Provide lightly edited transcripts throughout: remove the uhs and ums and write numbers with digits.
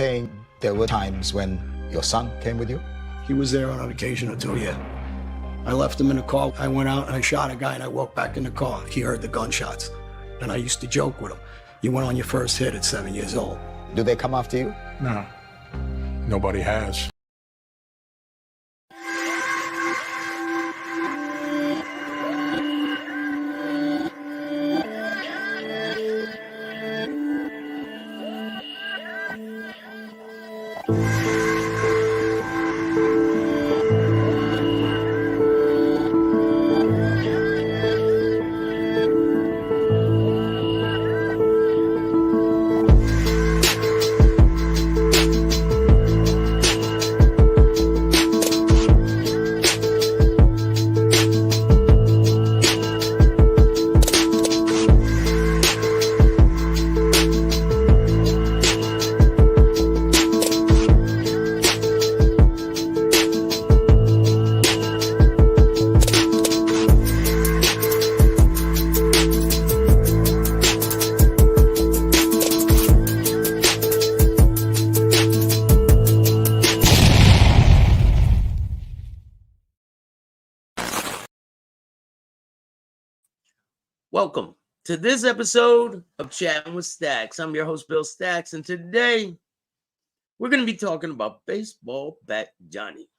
saying there were times when your son came with you? He was there on an occasion or two, yeah. I left him in the car. I went out and I shot a guy and I walked back in the car. He heard the gunshots. And I used to joke with him. You went on your first hit at 7 years old. Do they come after you? No, nobody has. Welcome to this episode of Chatting with Staxx. I'm your host, Bill Staxx, and today we're going to be talking about Baseball Bat Johnny.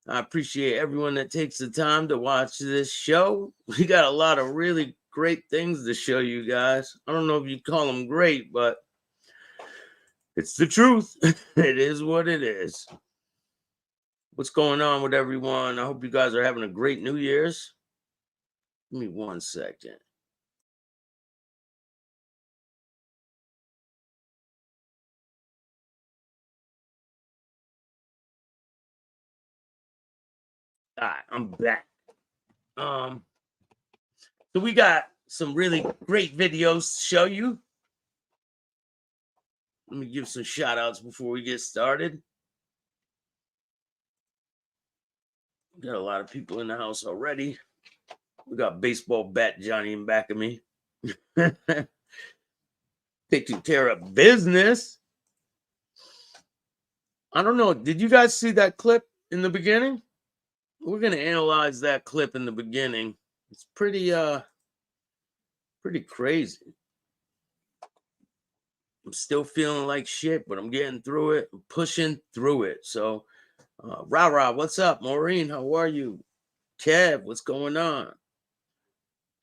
I appreciate everyone that takes the time to watch this show. We got a lot of really great things to show you guys. I don't know if you call them great, but it's the truth. It is what it is. What's going on with everyone? I hope you guys are having a great New Year's. Give me 1 second. All right, I'm back. So we got some really great videos to show you. Let me give some shout outs before we get started. We got a lot of people in the house already. We got Baseball Bat Johnny in back of me. Taking care of business. I don't know. Did you guys see that clip in the beginning? We're going to analyze that clip in the beginning. It's pretty crazy. I'm still feeling like shit, but I'm getting through it. I'm pushing through it. So, Rah, what's up? Maureen, how are you? Kev, what's going on?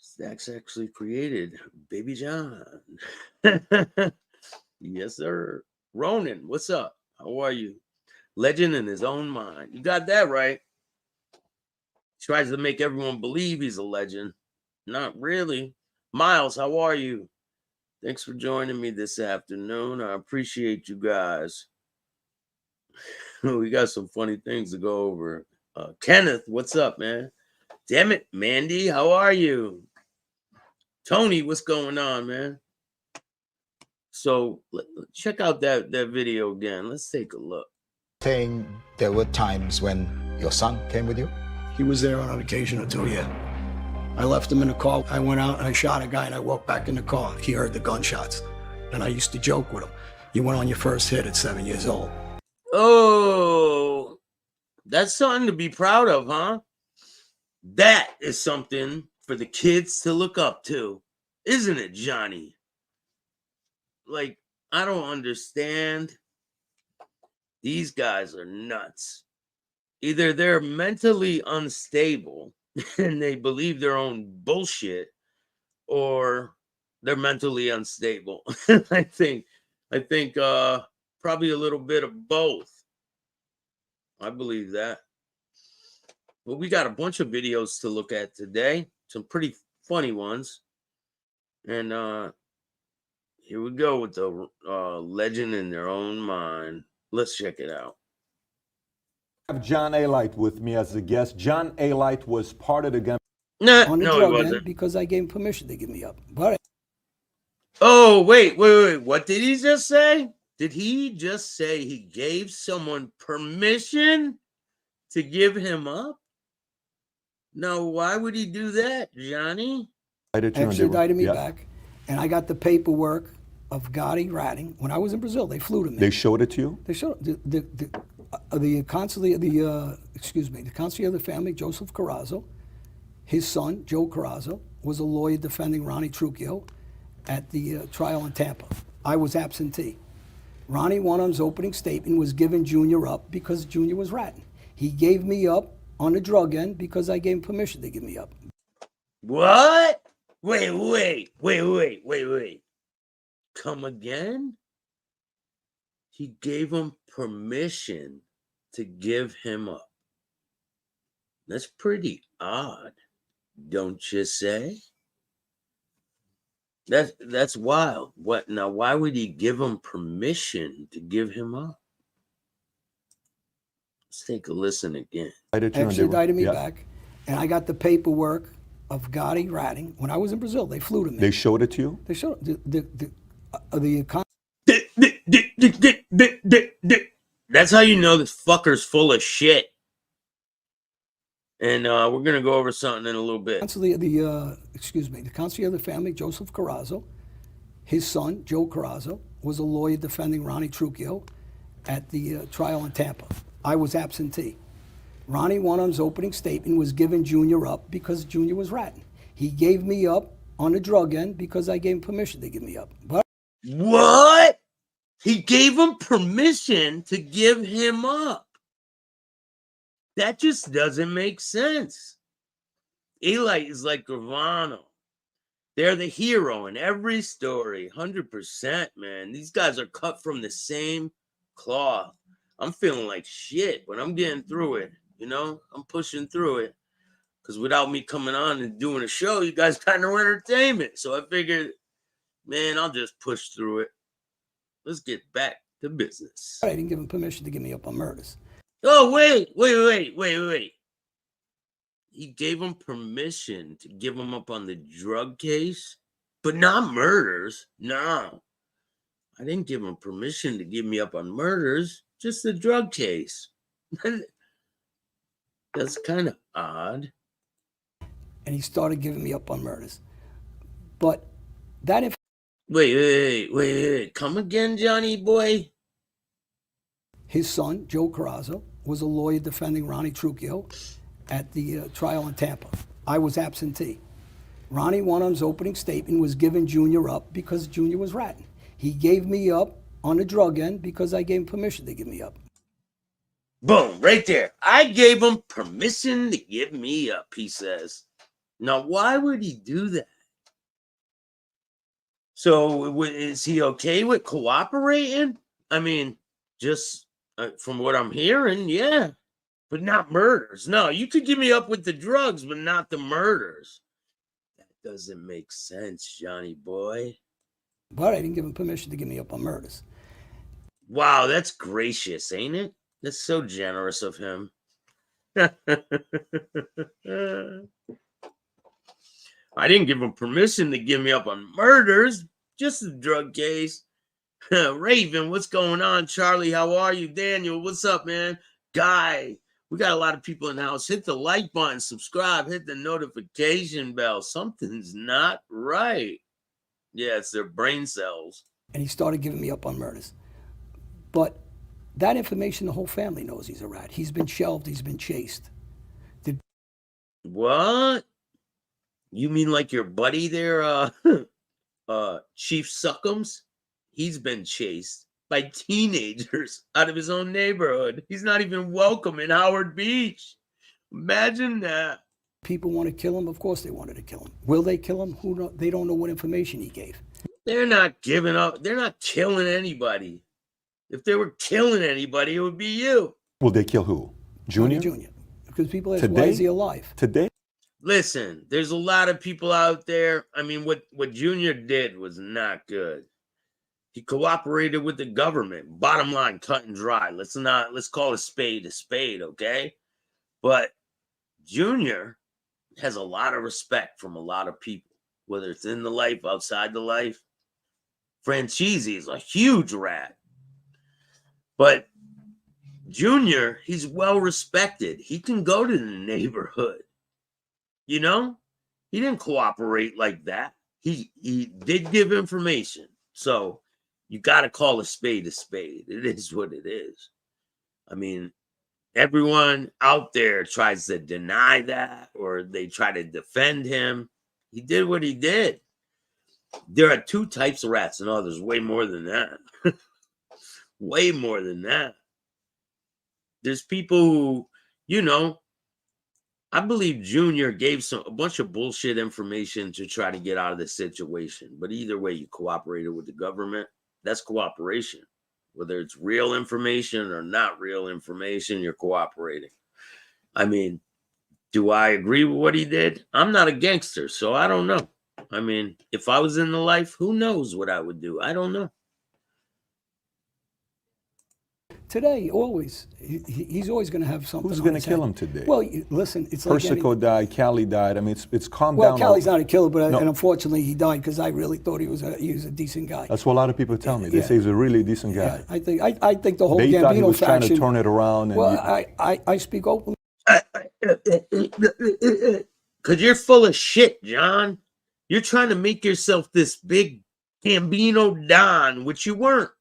Staxx actually created Baby John. Yes, sir. Ronan, what's up? How are you? Legend in his own mind. You got that right. Tries to make everyone believe he's a legend. Not really. Miles, how are you? Thanks for joining me this afternoon. I appreciate you guys. We got some funny things to go over. Kenneth, what's up, man? Damn it, Mandy, how are you? Tony, what's going on, man? So check out that video again. Let's take a look. Saying there were times when your son came with you? He was there on an occasion or two, yeah. I left him in the car. I went out and I shot a guy and I walked back in the car. He heard the gunshots. And I used to joke with him. You went on your first hit at 7 years old. Oh, that's something to be proud of, huh? That is something for the kids to look up to, isn't it, Johnny? Like, I don't understand. These guys are nuts. Either they're mentally unstable and they believe their own bullshit, or they're mentally unstable. I think probably a little bit of both. I believe that. But we got a bunch of videos to look at today. Some pretty funny ones. And here we go with the legend in their own mind. Let's check it out. I have John A. Light with me as a guest. John A. Light was part of the gun. No, on the he drug wasn't. end because I gave him permission to give me up. But Oh, wait. What did he just say? Did he just say he gave someone permission to give him up? Now, why would he do that, Johnny? actually indicted me back, and I got the paperwork of Gotti ratting. When I was in Brazil, they flew to me. They showed it to you? They showed the consul, the consul of the family, Joseph Carrazzo. His son, Joe Carrazzo, was a lawyer defending Ronnie Trucchio at the trial in Tampa. I was absentee. Ronnie One-Arm's opening statement was giving Junior up because Junior was ratting. He gave me up on the drug end because I gave him permission to give me up. What? Wait. Come again? He gave him permission to give him up. That's pretty odd, don't you say? That's wild. What now? Why would he give him permission to give him up? Let's take a listen again. Actually indicted me back, and I got the paperwork of Gotti ratting. When I was in Brazil, they flew to me. They showed it to you? They showed That's how you know this fucker's full of shit. And we're gonna go over something in a little bit. The consul of the family, Joseph Carrazzo. His son, Joe Carrazzo, was a lawyer defending Ronnie Trucchio at the trial in Tampa. I was absentee. Ronnie One-Arm's opening statement was giving Junior up because Junior was ratting. He gave me up on the drug end because I gave him permission to give me up. But what? He gave him permission to give him up. That just doesn't make sense. Eli is like Gravano. They're the hero in every story. 100%, man. These guys are cut from the same cloth. I'm feeling like shit, but I'm getting through it. You know, I'm pushing through it. Because without me coming on and doing a show, you guys got no entertainment. So I figured, man, I'll just push through it. Let's get back to business. I didn't give him permission to give me up on murders. Oh, wait. He gave him permission to give him up on the drug case, but not murders. No. I didn't give him permission to give me up on murders, just the drug case. That's kind of odd. And he started giving me up on murders. But that Wait. Come again, Johnny boy? His son, Joe Carrazzo, was a lawyer defending Ronnie Trucchio at the trial in Tampa. I was absentee. Ronnie One-Arm's opening statement was giving Junior up because Junior was ratting. He gave me up on the drug end because I gave him permission to give me up. Boom, right there. I gave him permission to give me up, he says. Now, why would he do that? So, is he okay with cooperating? I mean, just from what I'm hearing, yeah. But not murders. No, you could give me up with the drugs, but not the murders. That doesn't make sense, Johnny boy. But I didn't give him permission to give me up on murders. Wow, that's gracious, ain't it? That's so generous of him. I didn't give him permission to give me up on murders, just the drug case. Raven, what's going on? Charlie, how are you? Daniel, what's up, man? Guy, we got a lot of people in the house. Hit the like button, subscribe, hit the notification bell. Something's not right. Yeah, it's their brain cells. And he started giving me up on murders. But that information, the whole family knows he's a rat. He's been shelved. He's been chased. What? You mean like your buddy there, Chief Suckums? He's been chased by teenagers out of his own neighborhood. He's not even welcome in Howard Beach. Imagine that. People want to kill him. Of course they wanted to kill him. Will they kill him? Who knows? They don't know what information he gave. They're not giving up. They're not killing anybody. If they were killing anybody, it would be you. Will they kill who? Junior? Junior. Because people ask, Today? why is he alive? Today? Listen, there's a lot of people out there. I mean, what Junior did was not good. He cooperated with the government. Bottom line, cut and dry. Let's call a spade, okay? But Junior has a lot of respect from a lot of people, whether it's in the life, outside the life. Franchise is a huge rat. But Junior, he's well respected. He can go to the neighborhood. You know? He didn't cooperate like that. He did give information. So you got to call a spade a spade. It is what it is. I mean, everyone out there tries to deny that, or they try to defend him. He did what he did. There are two types of rats. No, there's way more than that. Way more than that. There's people who, you know, I believe Junior gave a bunch of bullshit information to try to get out of the situation. But either way, you cooperated with the government. That's cooperation. Whether it's real information or not real information, you're cooperating. I mean, do I agree with what he did? I'm not a gangster, so I don't know. I mean, if I was in the life, who knows what I would do? I don't know. Today, always. He's always going to have something. Who's on going to his kill head. him today? Well, listen, it's like Persico died, Callie died. I mean, it's calmed well, down. Callie's not a killer, but No. and unfortunately he died because I really thought he was a decent guy. That's what a lot of people tell me. They say he's a really decent guy. Yeah, I think the whole They thought he Gambino was trying faction. to turn it around. And Well, I speak openly. Because you're full of shit, John. You're trying to make yourself this big Gambino Don, which you weren't.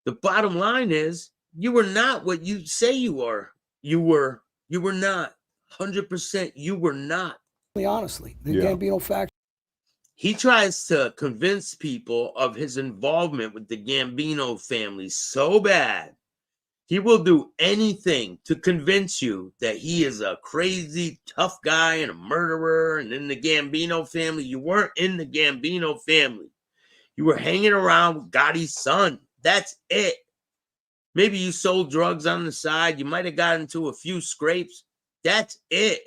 The bottom line is, you were not what you say you are. You were not. 100% you were not. Honestly, the Yeah. Gambino faction. He tries to convince people of his involvement with the Gambino family so bad, he will do anything to convince you that he is a crazy, tough guy and a murderer and in the Gambino family. You weren't in the Gambino family. You were hanging around with Gotti's son. That's it. Maybe you sold drugs on the side. You might have gotten into a few scrapes. That's it.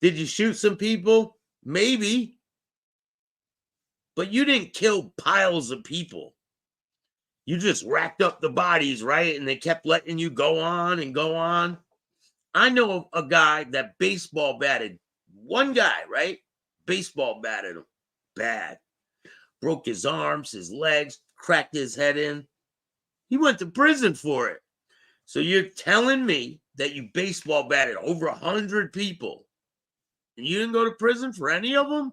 Did you shoot some people? Maybe. But you didn't kill piles of people. You just racked up the bodies, right? And they kept letting you go on and go on. I know a guy that baseball batted. One guy, right? Baseball batted him. Bad. Broke his arms, his legs, cracked his head in. He went to prison for it. So you're telling me that you baseball batted over 100 people and you didn't go to prison for any of them?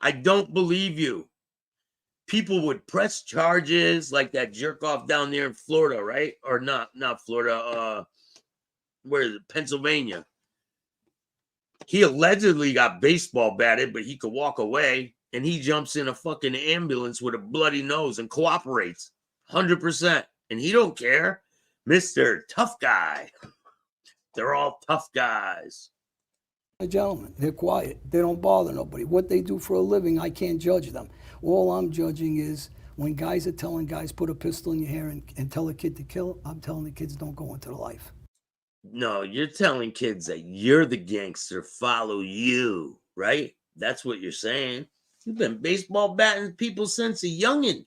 I don't believe you. People would press charges like that jerk off down there in Florida, right? Or not Florida, where is it? Pennsylvania. He allegedly got baseball batted, but he could walk away, and he jumps in a fucking ambulance with a bloody nose and cooperates 100%. And he don't care. Mr. Tough Guy. They're all tough guys. Gentlemen, they're quiet. They don't bother nobody. What they do for a living, I can't judge them. All I'm judging is when guys are telling guys put a pistol in your hair and tell a kid to kill, I'm telling the kids don't go into the life. No, you're telling kids that you're the gangster, follow you, right? That's what you're saying. You've been baseball batting people since a youngin'.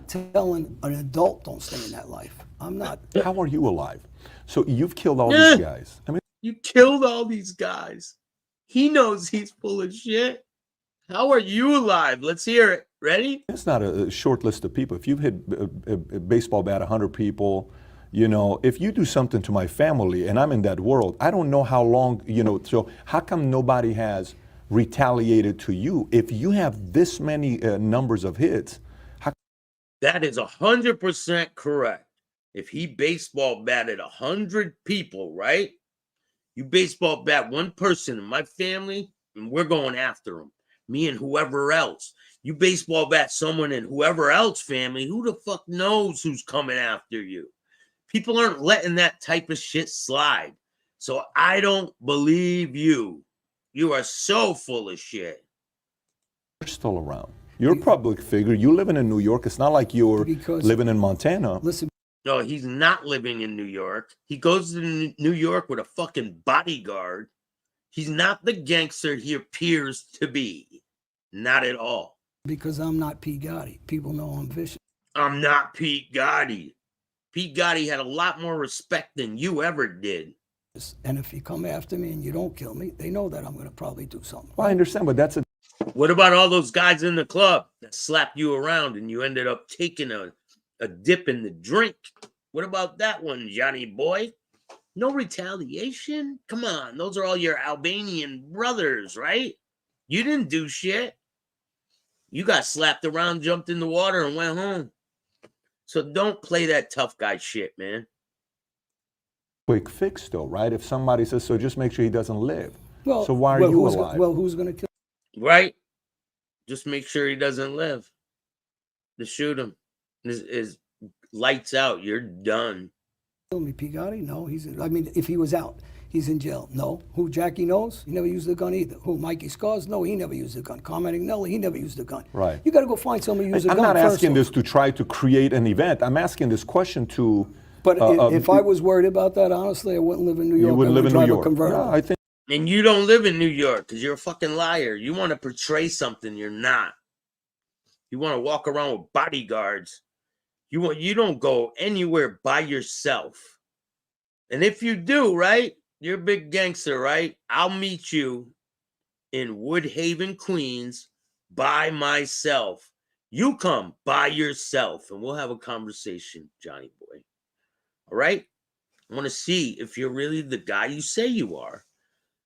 Telling an adult don't stay in that life. I'm not. How are you alive? So you've killed all these guys. I mean, You killed all these guys. He knows he's full of shit. How are you alive? Let's hear it. Ready? it's not a short list of people. If you've hit a baseball bat 100 people, you know, if you do something to my family and I'm in that world, I don't know how long, you know, so how come nobody has retaliated to you? If you have this many numbers of hits, That is 100% correct. If he baseball batted 100 people, right? You baseball bat one person in my family, and we're going after him. Me and whoever else. You baseball bat someone in whoever else family, who the fuck knows who's coming after you? People aren't letting that type of shit slide. So I don't believe you. You are so full of shit. you're still around. You're a public figure. You living in New York. It's not like you're Because- living in Montana. Listen, No, he's not living in New York. He goes to New York with a fucking bodyguard. He's not the gangster he appears to be. Not at all. because I'm not P. Gotti. People know I'm vicious. I'm not Pete Gotti. Pete Gotti had a lot more respect than you ever did. And if you come after me and you don't kill me, they know that I'm going to probably do something. Well, I understand, but that's a What about all those guys in the club that slapped you around and you ended up taking a dip in the drink? What about that one, Johnny boy? No retaliation? Come on, those are all your Albanian brothers, right? You didn't do shit. You got slapped around, jumped in the water, and went home. So don't play that tough guy shit, man. Quick fix, though, right? If somebody says, so just make sure he doesn't live. Well, so why are you who's alive? who's going to kill? Right? Just make sure he doesn't live. To shoot him is lights out. You're done. Me, P. Gotti? No, I mean, if he was out, he's in jail. No. Who Jackie knows? He never used the gun either. Who Mikey Scars? No, he never used the gun. Commenting, no, he never used the gun. Right. You got to go find somebody who used a gun. I'm not asking first. this to try to create an event. I'm asking this question to. But if I was worried about that, honestly, I wouldn't live in New York. You wouldn't live in New York. No, I think. And you don't live in New York because you're a fucking liar. You want to portray something you're not. You want to walk around with bodyguards. You don't go anywhere by yourself. And if you do, right, you're a big gangster, right? I'll meet you in Woodhaven, Queens by myself. You come by yourself and we'll have a conversation, Johnny boy. All right? I want to see if you're really the guy you say you are.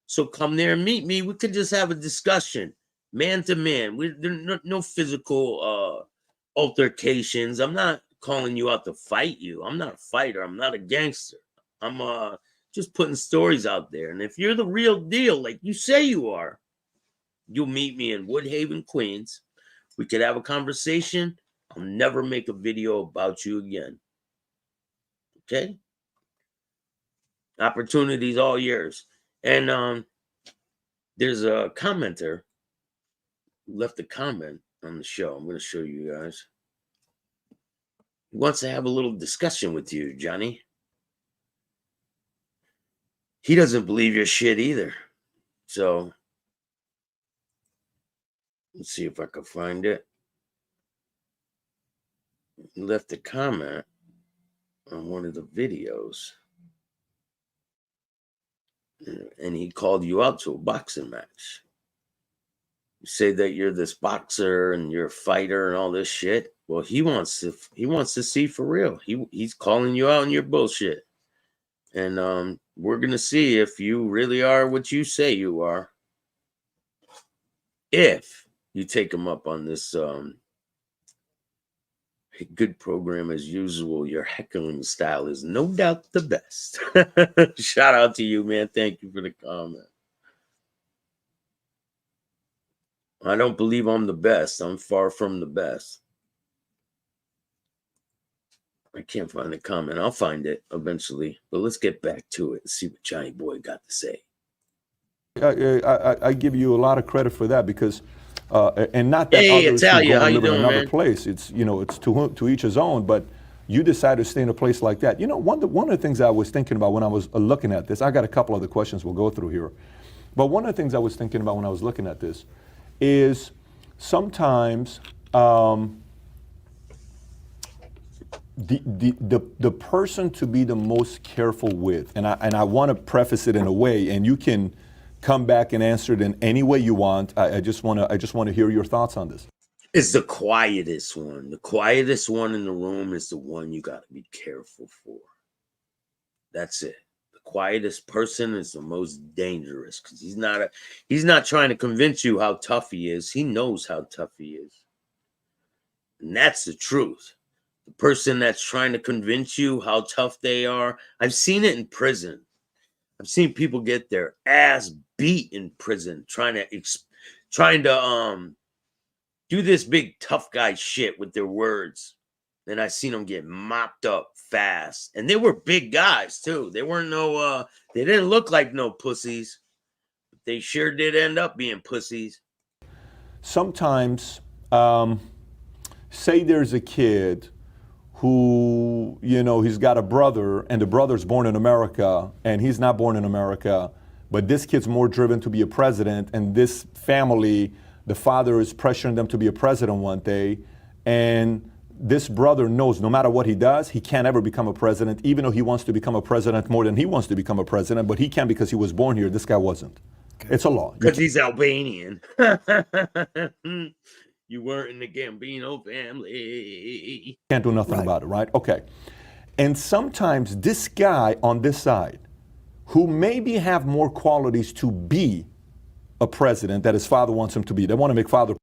So come there and meet me. We could just have a discussion, man to man. There's no physical altercations. I'm not calling you out to fight you. I'm not a fighter. I'm not a gangster. I'm just putting stories out there. And if you're the real deal, like you say you are, you'll meet me in Woodhaven, Queens. We could have a conversation. I'll never make a video about you again. Okay? Opportunities all yours. And there's a commenter who left a comment on the show. I'm going to show you guys. He wants to have a little discussion with you, Johnny. He doesn't believe your shit either. So let's see if I can find it. He left a comment on one of the videos. And he called you out to a boxing match. You say that you're this boxer and you're a fighter and all this shit. Well, he wants to see for real. He's calling you out on your bullshit. And we're gonna see if you really are what you say you are. If you take him up on this good program as usual, your heckling style is no doubt the best. Shout out to you, man. Thank you for the comment. I don't believe I'm the best. I'm far from the best. I can't find the comment. I'll find it eventually. But let's get back to it and see what Johnny Boy got to say. I give you a lot of credit for that because, and not that hey, others Italia, go how and you live in doing, another man? place. It's it's to each his own. But you decided to stay in a place like that. One of the things I was thinking about when I was looking at this, I got a couple other questions we'll go through here. But one of the things I was thinking about when I was looking at this is sometimes the person to be the most careful with, and I want to preface it in a way, and you can come back and answer it in any way you want. I just want to hear your thoughts on this. It's the quietest one. The quietest one in the room is the one you got to be careful for. That's it. The quietest person is the most dangerous because he's not trying to convince you how tough he is. He knows how tough he is. And that's the truth. The person that's trying to convince you how tough they are. I've seen it in prison. I've seen people get their ass beat in prison trying to do this big tough guy shit with their words. Then I seen them get mopped up fast. And they were big guys too. They weren't they didn't look like no pussies. But they sure did end up being pussies. Sometimes, say there's a kid who, he's got a brother and the brother's born in America and he's not born in America, but this kid's more driven to be a president, and this family, the father is pressuring them to be a president one day, and this brother knows no matter what he does, he can't ever become a president, even though he wants to become a president more than he wants to become a president, but he can because he was born here. This guy wasn't. Okay. It's a law. Because he's Albanian. You weren't in the Gambino family. Can't do nothing about it, right? Okay. And sometimes this guy on this side, who maybe have more qualities to be a president that his father wants him to be, they want to make father.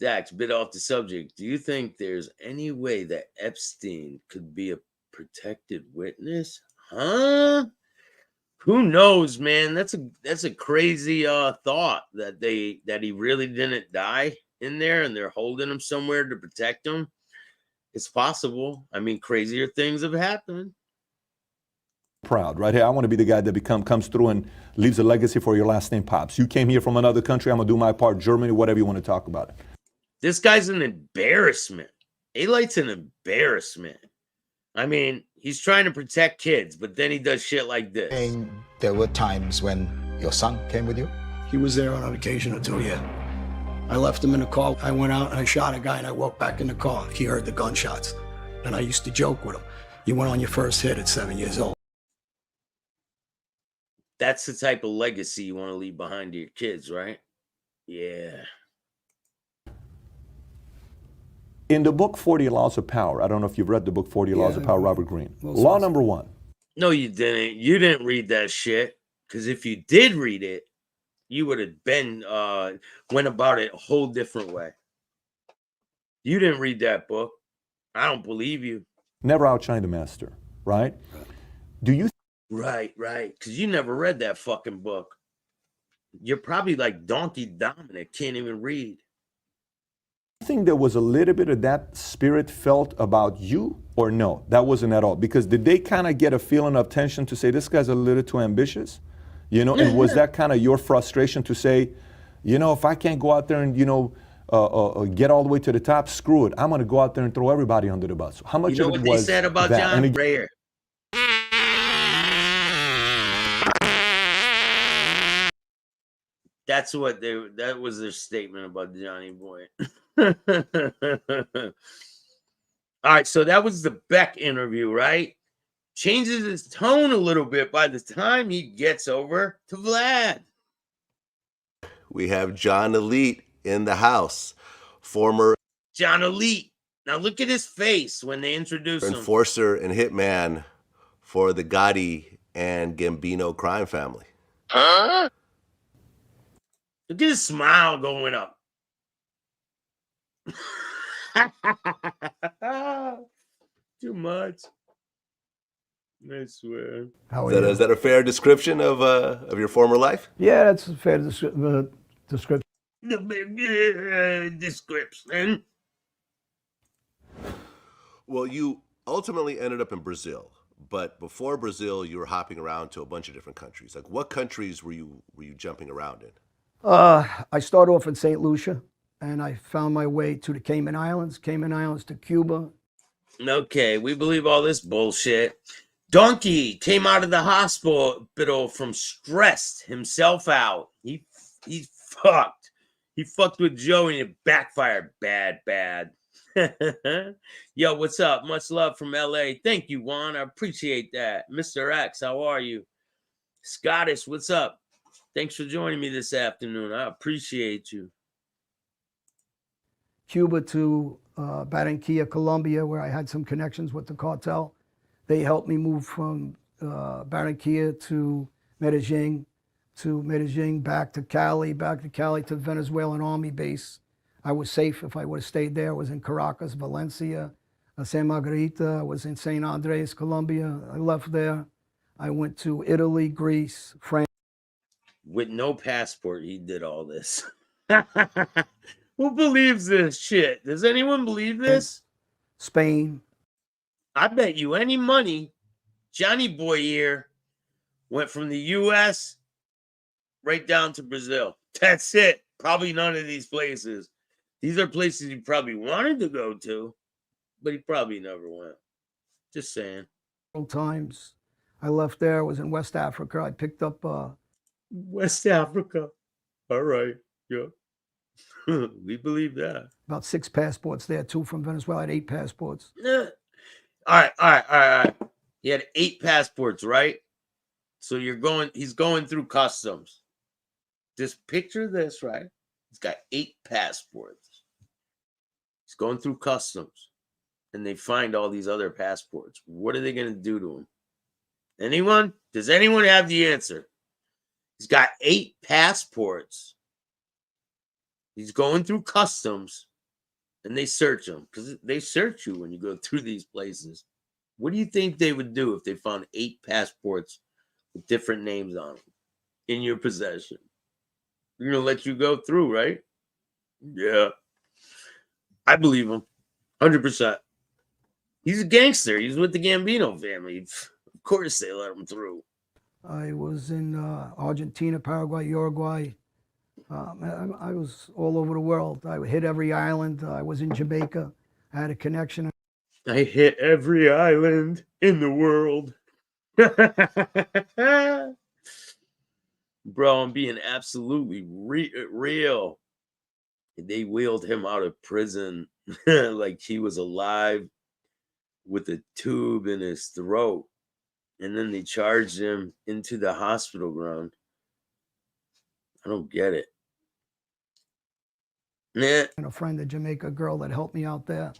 Staxx, bit off the subject. Do you think there's any way that Epstein could be a protected witness? Huh? Who knows, man? That's a crazy thought that he really didn't die in there and they're holding him somewhere to protect him. It's possible. I mean, crazier things have happened. Proud, right? Hey, I want to be the guy that comes through and leaves a legacy for your last name, Pops. You came here from another country. I'm gonna do my part. Germany, whatever you want to talk about. This guy's an embarrassment. A-Light's an embarrassment. I mean, he's trying to protect kids, but then he does shit like this. And there were times when your son came with you? He was there on an occasion or two, yeah. I left him in the car. I went out and I shot a guy and I walked back in the car. He heard the gunshots. And I used to joke with him. You went on your first hit at 7 years old. That's the type of legacy you want to leave behind to your kids, right? Yeah. In the book 40 Laws of Power, I don't know if you've read the book 40 Laws of Power, Robert Greene. Law number 1. No, you didn't. You didn't read that shit. Because if you did read it, you would have been went about it a whole different way. You didn't read that book. I don't believe you. Never outshine the master, right? Do you? Right. Because you never read that fucking book. You're probably like Donkey Dominic, can't even read. Think there was a little bit of that spirit felt about you, or no? That wasn't at all. Because did they kind of get a feeling of tension to say this guy's a little too ambitious? You know, and was that kind of your frustration to say, you know, if I can't go out there and, you know, get all the way to the top, screw it. I'm going to go out there and throw everybody under the bus. How much you know of it what was they said about that? John Brayer? That was their statement about Johnny Boy. All right, so that was the Beck interview, right? Changes his tone a little bit by the time he gets over to Vlad. We have John Elite in the house, former John Elite. Now look at his face when they introduce him. enforcer and hitman for the Gotti and Gambino crime family. Huh? Look at his smile going up. Too much. I swear. Is that a fair description of your former life? Yeah, that's a fair description. Description. Well, you ultimately ended up in Brazil, but before Brazil, you were hopping around to a bunch of different countries. Like, what countries were you jumping around in? I started off in St. Lucia, and I found my way to the Cayman Islands to Cuba. Okay, we believe all this bullshit. Donkey came out of the hospital from stressed himself out. He fucked. He fucked with Joe and it backfired bad. Yo, what's up? Much love from LA. Thank you, Juan. I appreciate that. Mr. X, how are you? Scottish, what's up? Thanks for joining me this afternoon. I appreciate you. Cuba to Barranquilla, Colombia, where I had some connections with the cartel. They helped me move from Barranquilla to Medellin, back to Cali to the Venezuelan army base. I was safe if I would have stayed there. I was in Caracas, Valencia, San Margarita. I was in St. Andres, Colombia. I left there. I went to Italy, Greece, France. With no passport, he did all this. Who believes this shit? Does anyone believe this? Spain. I bet you any money, Johnny Boy here went from the U.S. right down to Brazil. That's it. Probably none of these places. These are places he probably wanted to go to, but he probably never went. Just saying. Times. I left there. I was in West Africa. I picked up... West Africa. All right. Yeah. We believe that. About 6 passports there, 2 from Venezuela. I had 8 passports. Yeah. All right. He had 8 passports, right? So he's going through customs. Just picture this, right? He's got 8 passports. He's going through customs. And they find all these other passports. What are they going to do to him? Anyone? Does anyone have the answer? He's got 8 passports. He's going through customs. and they search them, because they search you when you go through these places. What do you think they would do if they found 8 passports with different names on them in your possession? They're going to let you go through, right? Yeah. I believe him. 100%. He's a gangster. He's with the Gambino family. Of course they let him through. I was in Argentina, Paraguay, Uruguay. I was all over the world. I hit every island. I was in Jamaica. I had a connection. I hit every island in the world. Bro, I'm being absolutely real. They wheeled him out of prison like he was alive with a tube in his throat. And then they charged him into the hospital ground. I don't get it. Nah. And a friend, a Jamaica girl that helped me out there.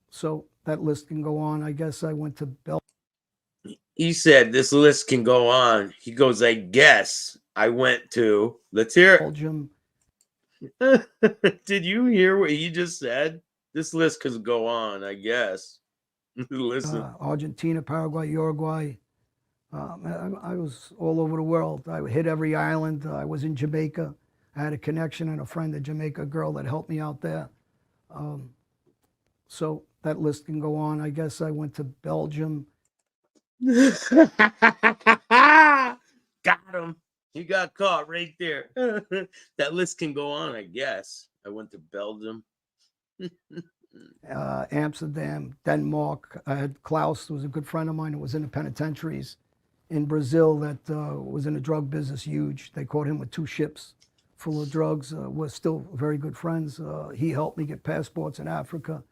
So that list can go on. I guess I went to Belgium. He said this list can go on. He goes, I guess I went to. Let's hear it. Did you hear what he just said? This list could go on, I guess. Listen. Argentina, Paraguay, Uruguay. I was all over the world. I hit every island. I was in Jamaica. I had a connection and a friend, a Jamaica girl that helped me out there. So that list can go on. I guess I went to Belgium. Got him. He got caught right there. That list can go on, I guess. I went to Belgium. Amsterdam, Denmark. I had Klaus, who was a good friend of mine, who was in the penitentiaries in Brazil that was in the drug business, huge. They caught him with 2 ships full of drugs. We're still very good friends. He helped me get passports in Africa.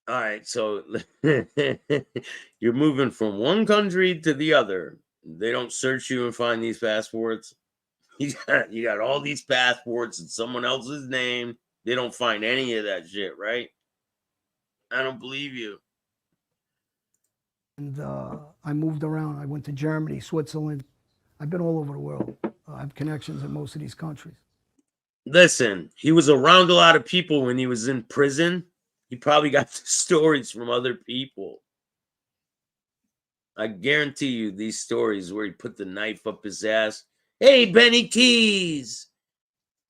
All right, so you're moving from one country to the other. They don't search you and find these passports. You got all these passports in someone else's name. They don't find any of that shit, right? I don't believe you. And I moved around. I went to Germany, Switzerland. I've been all over the world. I have connections in most of these countries. Listen, he was around a lot of people when he was in prison. He probably got the stories from other people. I guarantee you these stories where he put the knife up his ass. Hey, Benny Keys,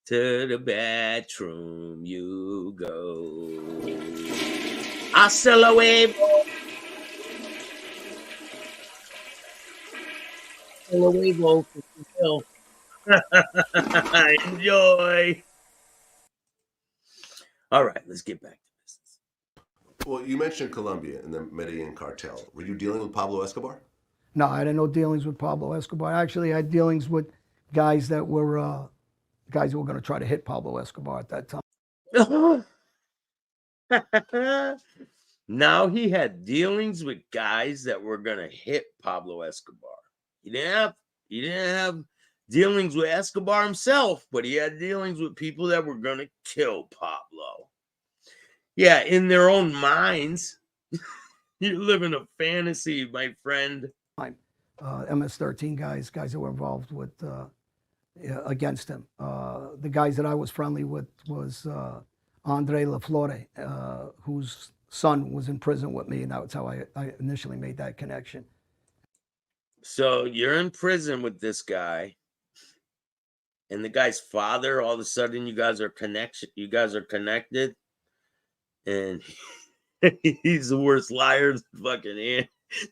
to the bathroom you go. Hasta luego. Hasta luego. Enjoy. All right, let's get back to business. Well, you mentioned Colombia and the Medellin cartel. Were you dealing with Pablo Escobar? No, I had no dealings with Pablo Escobar. I actually had dealings with guys that were going to try to hit Pablo Escobar at that time. Now he had dealings with guys that were going to hit Pablo Escobar. He didn't have dealings with Escobar himself, but he had dealings with people that were going to kill Pablo. Yeah, in their own minds. You're living a fantasy, my friend. MS-13 guys that were involved with against him. The guys that I was friendly with was Andre LaFlore, whose son was in prison with me, and that's how I initially made that connection. So you're in prison with this guy, and the guy's father, all of a sudden you guys are connected, and he's the worst liar than fucking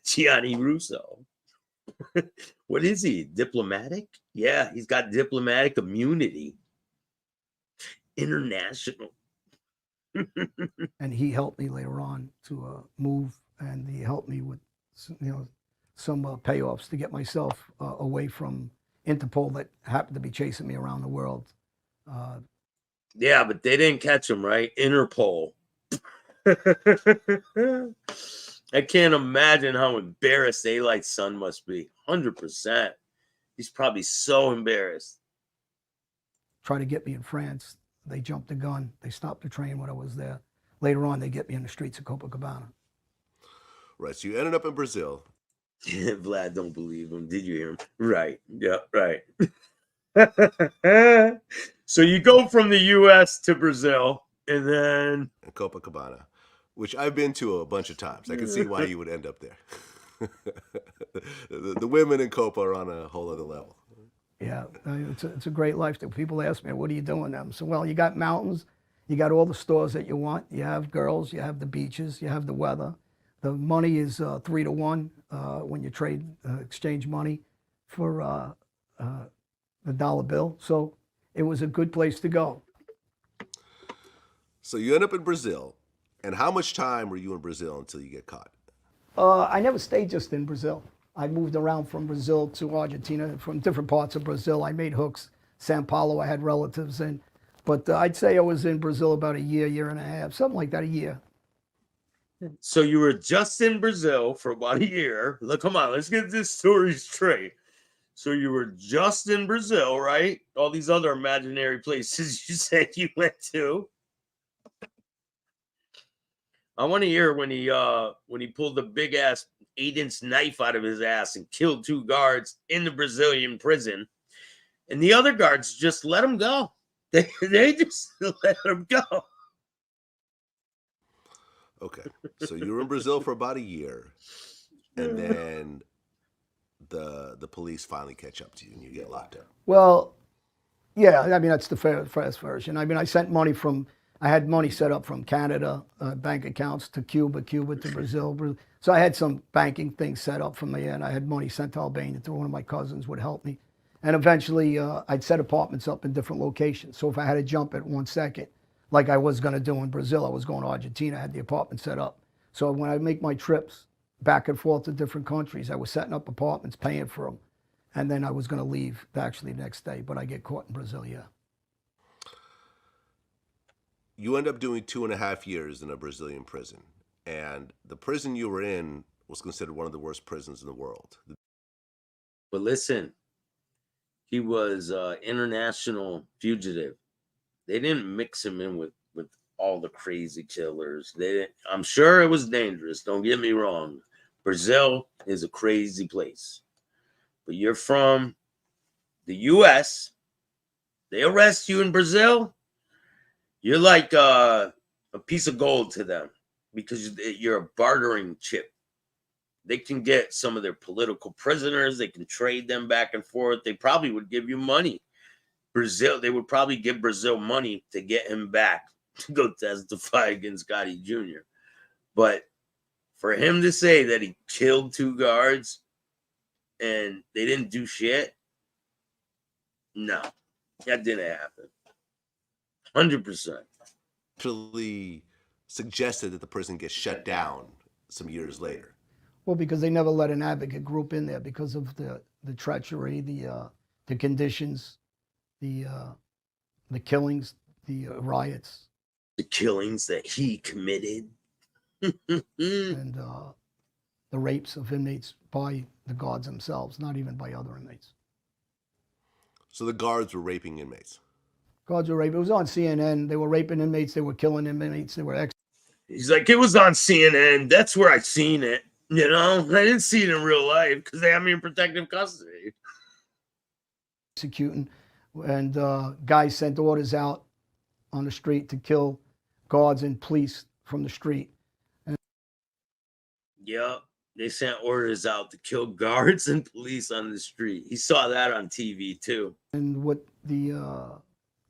Gianni Russo. What is he? Diplomatic? Yeah, he's got diplomatic immunity. International. And he helped me later on to move, and he helped me with some payoffs to get myself away from Interpol that happened to be chasing me around the world. Yeah, but they didn't catch him, right? Interpol. I can't imagine how embarrassed Alight's son must be. 100%. He's probably so embarrassed. Try to get me in France. They jumped the gun. They stopped the train when I was there. Later on, they get me in the streets of Copacabana. Right. So you ended up in Brazil. Vlad, don't believe him. Did you hear him? Right. Yeah, right. So you go from the U.S. to Brazil. And then and Copacabana, which I've been to a bunch of times. I can see why you would end up there. The women in Copa are on a whole other level. Yeah, it's a great life. People ask me, what are you doing now? So, well, you got mountains, you got all the stores that you want, you have girls, you have the beaches, you have the weather. The money is 3 to 1 when you exchange money for the dollar bill. So it was a good place to go. So you end up in Brazil, and how much time were you in Brazil until you get caught? I never stayed just in Brazil. I moved around from Brazil to Argentina, from different parts of Brazil. I made hooks. Sao Paulo, I had relatives in. But I'd say I was in Brazil about a year and a half, something like that, a year. So you were just in Brazil for about a year. Look, come on, let's get this story straight. So you were just in Brazil, right? All these other imaginary places you said you went to. I want to hear when he pulled the big ass 8-inch knife out of his ass and killed 2 guards in the Brazilian prison, and the other guards just let him go. They just let him go. Okay, so you were in Brazil for about a year, and then the police finally catch up to you and you get locked up. Well, yeah, I mean, that's the fast version. I mean, I had money set up from Canada, bank accounts to Cuba to Brazil. So I had some banking things set up for me, and I had money sent to Albania through one of my cousins would help me. And eventually I'd set apartments up in different locations. So if I had to jump at 1 second, like I was going to do in Brazil, I was going to Argentina, I had the apartment set up. So when I make my trips back and forth to different countries, I was setting up apartments, paying for them. And then I was going to leave actually the next day, but I get caught in Brazil, yeah. You end up doing 2.5 years in a Brazilian prison, and the prison you were in was considered one of the worst prisons in the world. But listen, he was international fugitive. They didn't mix him in with all the crazy killers. I'm sure it was dangerous. Don't get me wrong. Brazil is a crazy place. But you're from the U.S. They arrest you in Brazil. You're like a piece of gold to them because you're a bartering chip. They can get some of their political prisoners. They can trade them back and forth. They probably would give you money. They would probably give Brazil money to get him back to go testify against Scotty Jr. But for him to say that he killed 2 guards and they didn't do shit, no, that didn't happen. 100%. Actually suggested that the prison get shut down some years later. Well, because they never let an advocate group in there because of the treachery, the conditions, the killings, the riots. The killings that he committed. And the rapes of inmates by the guards themselves, not even by other inmates. So the guards were raping inmates. Guards were raping. It was on CNN. They were raping inmates. They were killing inmates. They were He's like, it was on CNN. That's where I seen it. You know, I didn't see it in real life because they have me in protective custody. executing, and guys sent orders out on the street to kill guards and police from the street. Yep. They sent orders out to kill guards and police on the street. He saw that on TV too. And what the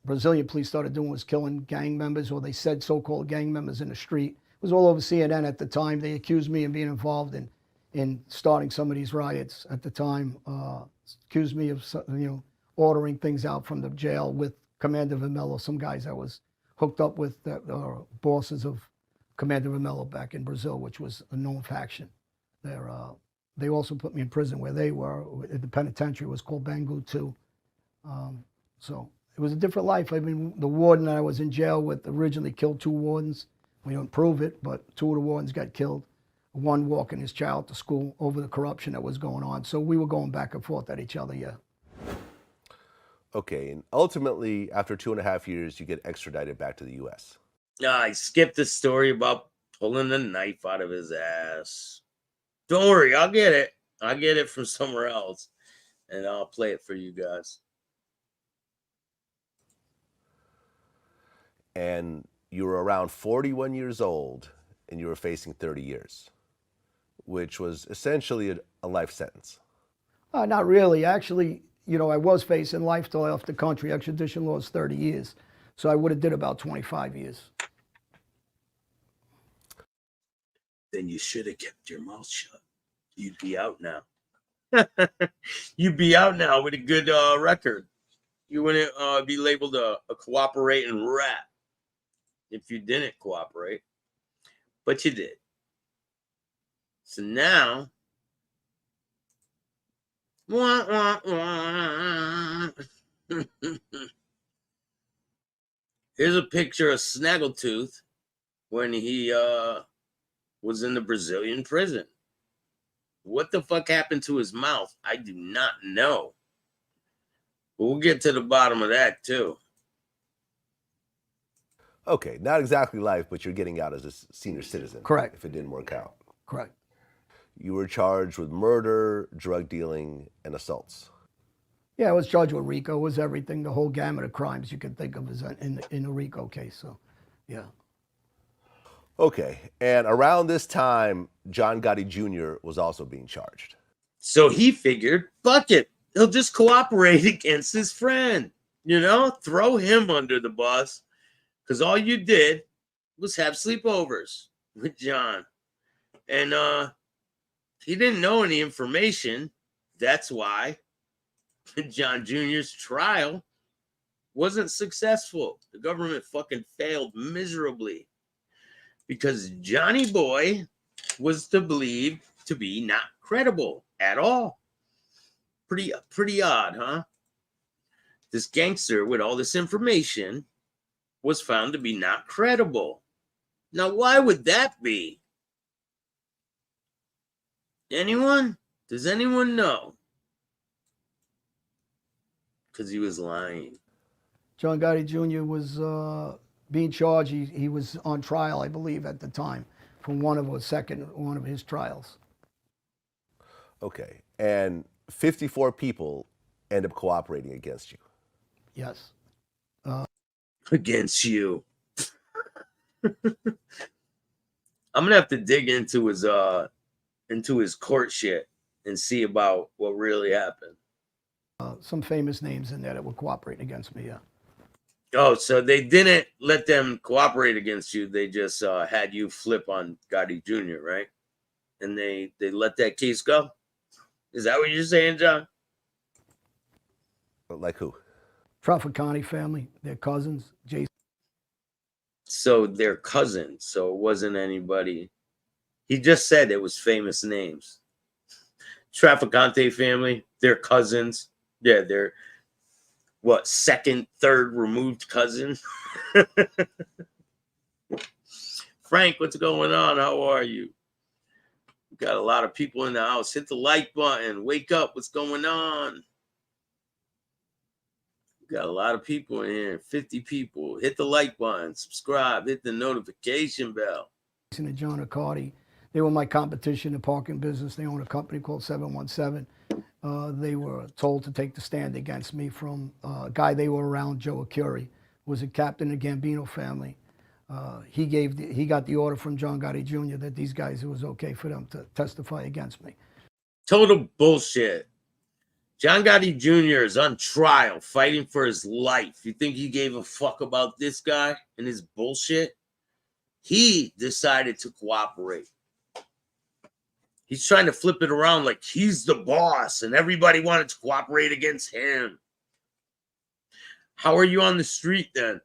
Brazilian police started doing was killing gang members, or they said so-called gang members in the street. It was all over CNN at the time. They accused me of being involved in starting some of these riots at the time. Accused me of ordering things out from the jail with Commander Vermelho, some guys I was hooked up with, bosses of Commander Vermelho back in Brazil, which was a known faction. They also put me in prison where they were. The penitentiary was called Bangu 2. So it was a different life. I mean, the warden that I was in jail with originally killed 2 wardens. We don't prove it, but 2 of the wardens got killed. One walking his child to school over the corruption that was going on. So we were going back and forth at each other, yeah. Okay, and ultimately, after 2.5 years, you get extradited back to the U.S. I skipped the story about pulling the knife out of his ass. Don't worry, I'll get it. I'll get it from somewhere else, and I'll play it for you guys. And you were around 41 years old and you were facing 30 years, which was essentially a life sentence. Not really. Actually, I was facing life till I left the country. Extradition law is 30 years. So I would have did about 25 years. Then you should have kept your mouth shut. You'd be out now. You'd be out now with a good record. You wouldn't be labeled a cooperating rat if you didn't cooperate. But you did. So now, here's a picture of Snaggletooth when he was in the Brazilian prison. What the fuck happened to his mouth? I do not know. But we'll get to the bottom of that too. Okay, not exactly life, but you're getting out as a senior citizen. Correct. If it didn't work out. Correct. You were charged with murder, drug dealing, and assaults. Yeah, I was charged with RICO. It was everything, the whole gamut of crimes you could think of is in a RICO case. So, yeah. Okay, and around this time, John Gotti Jr. was also being charged. So he figured, fuck it, he'll just cooperate against his friend. Throw him under the bus. Because all you did was have sleepovers with John. And he didn't know any information. That's why John Jr.'s trial wasn't successful. The government fucking failed miserably. Because Johnny Boy was believed to be not credible at all. Pretty odd, huh? This gangster with all this information was found to be not credible. Now, why would that be? Anyone? Does anyone know? Because he was lying. John Gotti Jr. was being charged. He was on trial, I believe, at the time, from one of his trials. Okay, and 54 people end up cooperating against you. Yes. Against you. I'm gonna have to dig into his court shit and see about what really happened. Some famous names in there that were cooperating against me, yeah. Oh, so they didn't let them cooperate against you. They just had you flip on Gotti Jr., right? And they let that case go? Is that what you're saying, John? Like who? Trafficante family, their cousins, Jason. So they're cousins. So it wasn't anybody. He just said it was famous names. Trafficante family, they're cousins. Yeah, they're second, third removed cousin. Frank, what's going on? How are you? We got a lot of people in the house. Hit the like button. Wake up. What's going on? We got a lot of people in here. 50 people. Hit the like button. Subscribe. Hit the notification bell. And John Accardi, they were my competition in parking business. They own a company called 717. They were told to take the stand against me from a guy they were around, Joe Acuri, was a captain of the Gambino family. He got the order from John Gotti Jr. that these guys, it was okay for them to testify against me. Total bullshit. John Gotti Jr. is on trial, fighting for his life. You think he gave a fuck about this guy and his bullshit? He decided to cooperate. He's trying to flip it around like he's the boss and everybody wanted to cooperate against him. How are you on the street then?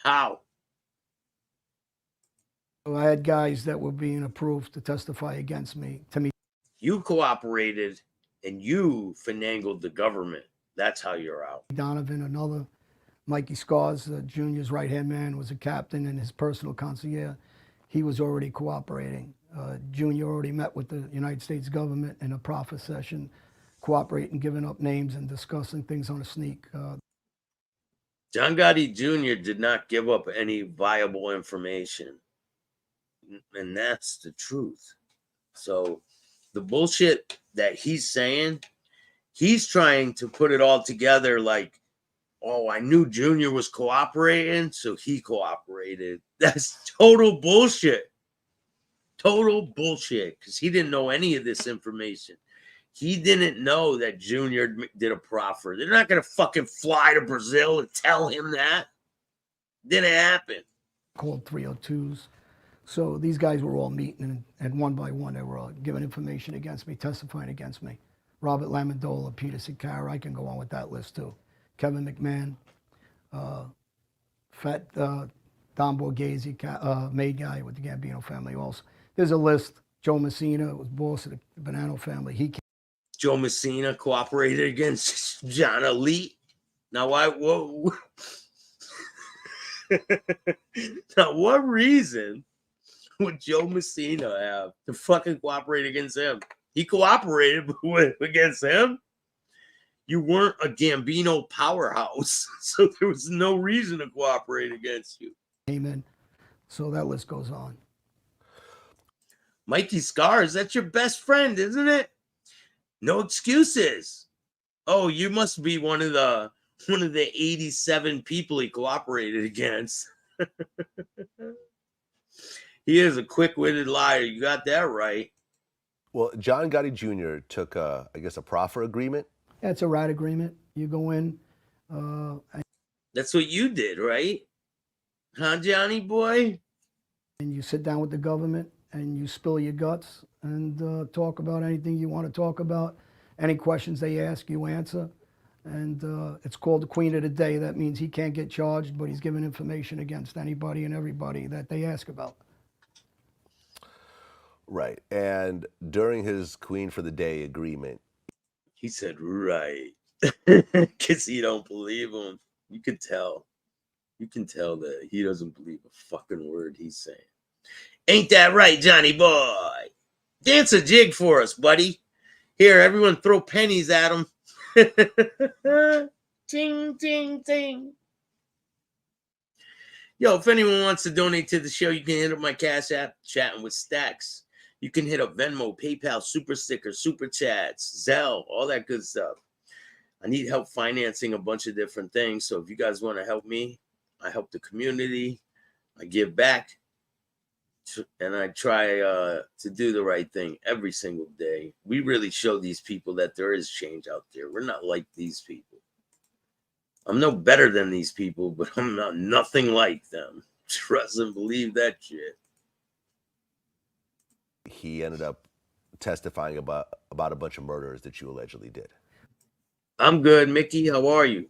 How? I had guys that were being approved to testify against me. To me, you cooperated and you finangled the government. That's how you're out. Donovan, another Mikey Scars, Junior's right-hand man, was a captain and his personal concierge. He was already cooperating. Junior already met with the United States government in a profit session, cooperating, giving up names and discussing things on a sneak. John Gotti Jr. did not give up any viable information. And that's the truth. So the bullshit that he's saying, he's trying to put it all together like oh, I knew Junior was cooperating, so he cooperated. That's total bullshit. Total bullshit, because he didn't know any of this information. He didn't know that Junior did a proffer. They're not going to fucking fly to Brazil and tell him that. Didn't happen. Called 302s. So these guys were all meeting, and one by one they were all giving information against me, testifying against me. Robert Lamondola, Peter Sicara, I can go on with that list too. Kevin McMahon, Fat Don Borghese, maid guy with the Gambino family also. There's a list. Joe Messina was boss of the Bonanno family. He came. Joe Messina cooperated against John Elite. Now, now, what reason would Joe Messina have to fucking cooperate against him? He cooperated against him. You weren't a Gambino powerhouse, so there was no reason to cooperate against you. Came in. So that list goes on. Mikey Scars, that's your best friend, isn't it? No excuses. Oh, you must be one of the 87 people he cooperated against. He is a quick-witted liar. You got that right. Well, John Gotti Jr. took, I guess, a proffer agreement. Yeah, it's a rat agreement. You go in. That's what you did, right? Huh, Johnny boy? And you sit down with the government and you spill your guts and talk about anything you want to talk about. Any questions they ask, you answer. And it's called the Queen of the Day. That means he can't get charged, but he's giving information against anybody and everybody that they ask about. Right. And during his Queen for the Day agreement, he said, right. Because he don't believe him. You can tell. You can tell that he doesn't believe a fucking word he's saying. Ain't that right, Johnny boy? Dance a jig for us, buddy. Here, everyone throw pennies at him. Ting, ting, ting. Yo, if anyone wants to donate to the show, you can hit up my Cash App, Chatting with Staxx. You can hit up Venmo, PayPal, Super Stickers, Super Chats, Zelle, all that good stuff. I need help financing a bunch of different things. So if you guys want to help me, I help the community. I give back. And I try to do the right thing every single day. We really show these people that there is change out there. We're not like these people. I'm no better than these people, but I'm not nothing like them. Trust and believe that shit. he ended up testifying about a bunch of murders that you allegedly did. I'm good, Mickey. How are you?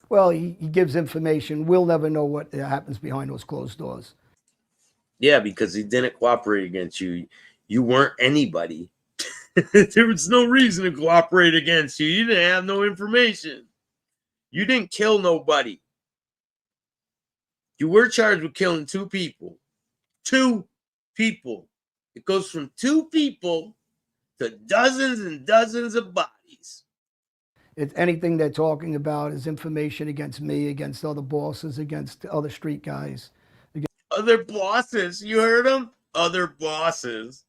Well, he gives information. We'll never know what happens behind those closed doors. Yeah, because he didn't cooperate against you. You weren't anybody. There was no reason to cooperate against you. You didn't have no information. You didn't kill nobody. You were charged with killing 2 people. 2 people. It goes from 2 people to dozens and dozens of bodies. It's anything they're talking about is information against me, against other bosses, against other street guys. Other bosses. You heard him? Other bosses.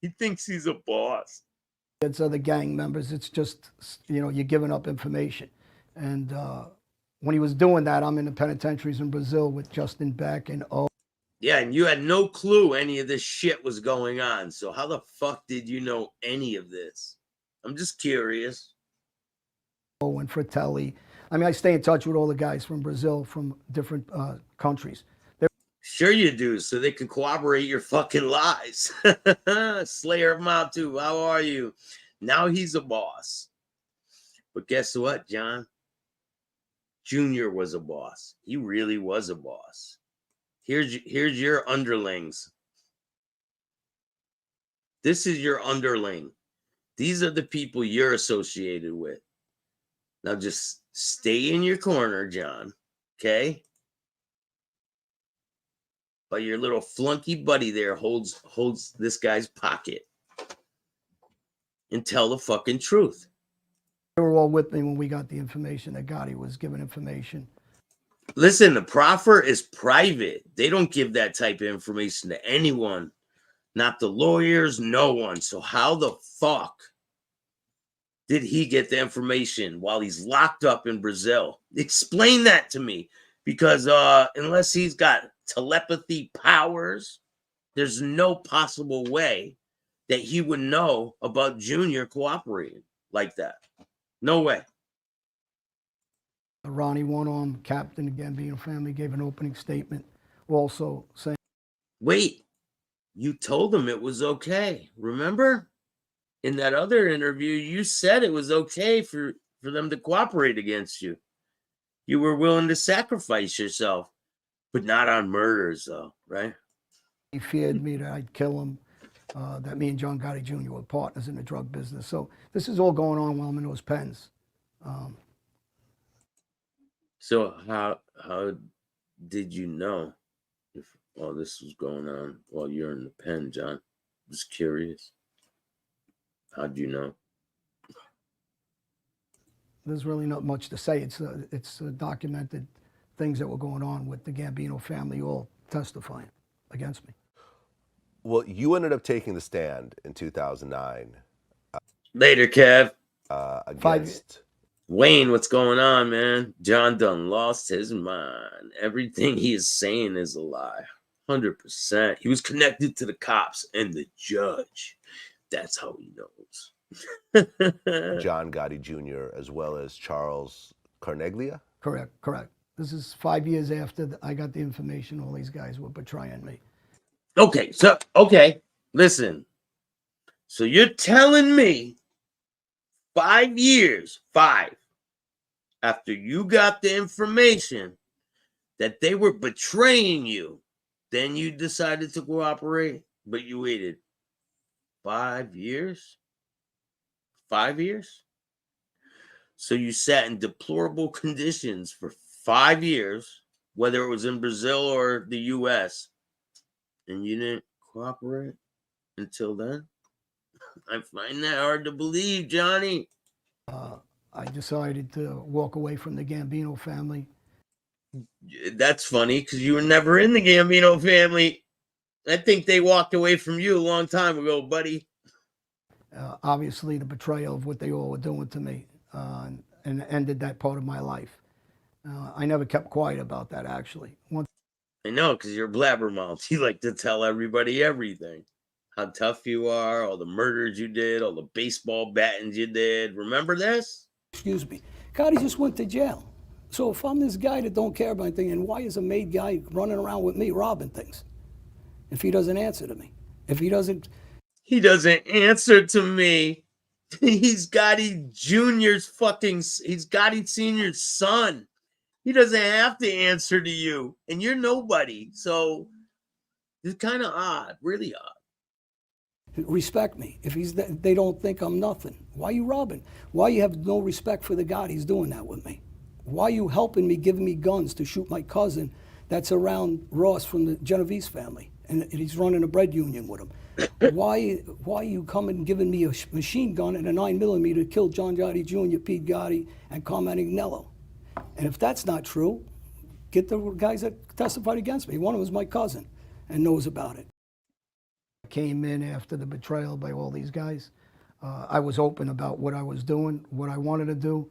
He thinks he's a boss. Against other gang members. It's just, you know, you're giving up information. And when he was doing that, I'm in the penitentiaries in Brazil with Justin Beck and Yeah, and you had no clue any of this shit was going on. So how the fuck did you know any of this? I'm just curious. and Fratelli. I mean, I stay in touch with all the guys from Brazil, from different countries. Sure you do, so they can corroborate your fucking lies. Slayer of Mob 2, how are you? Now he's a boss. But guess what, John? Junior was a boss. He really was a boss. Here's your underlings. This is your underling. These are the people you're associated with. Now just stay in your corner, John. Okay? But your little flunky buddy there holds this guy's pocket. And tell the fucking truth. They were all with me when we got the information that Gotti was giving information. Listen, the proffer is private. They don't give that type of information to anyone. Not the lawyers, no one. So how the fuck did he get the information while he's locked up in Brazil? Explain that to me, because unless he's got telepathy powers, there's no possible way that he would know about Junior cooperating like that. No way. Ronnie One-Arm, captain again, being a family, gave an opening statement also saying, Wait, you told him it was okay. Remember? In that other interview, you said it was okay for them to cooperate against you. You were willing to sacrifice yourself, but not on murders, though, right? he feared me, that I'd kill him, that me and John Gotti Jr. were partners in the drug business. So this is all going on while I'm in those pens. So how did you know if all this was going on while you're in the pen, John? Just curious. How'd you know? There's really not much to say. It's documented things that were going on with the Gambino family all testifying against me. Well, you ended up taking the stand in 2009 Later, Kev. against Wayne, what's going on, man? John done lost his mind. Everything he is saying is a lie. 100%. He was connected to the cops and the judge. That's how he knows. John Gotti Jr. as well as Charles Carneglia. Correct. This is 5 years after I got the information all these guys were betraying me. Okay, listen. So you're telling me 5 years, after you got the information that they were betraying you, then you decided to cooperate, but you waited 5 years? 5 years? So you sat in deplorable conditions for 5 years, whether it was in Brazil or the US, and you didn't cooperate until then? I find that hard to believe, Johnny. I decided to walk away from the Gambino family. That's funny because you were never in the Gambino family. I think they walked away from you a long time ago, buddy. Obviously, the betrayal of what they all were doing to me and ended that part of my life. I never kept quiet about that, actually. I know, because you're a blabbermouth. You like to tell everybody everything. How tough you are, all the murders you did, all the baseball battings you did. Remember this? Excuse me. Gotti just went to jail. So if I'm this guy that don't care about anything, and why is a made guy running around with me robbing things? If he doesn't answer to me. If he doesn't... He doesn't answer to me. He's Gotti Jr.'s he's Gotti Sr.'s son. He doesn't have to answer to you, and you're nobody. So it's kind of odd, really odd. Respect me. If they don't think I'm nothing. Why are you robbing? Why you have no respect for the God he's doing that with me? Why are you helping me, giving me guns to shoot my cousin that's around Ross from the Genovese family, and he's running a bread union with him? Why are you coming and giving me a machine gun and a 9mm to kill John Gotti Jr., Pete Gotti, and Carmine Agnello? And if that's not true, get the guys that testified against me. One of them was my cousin and knows about it. I came in after the betrayal by all these guys. I was open about what I was doing, what I wanted to do,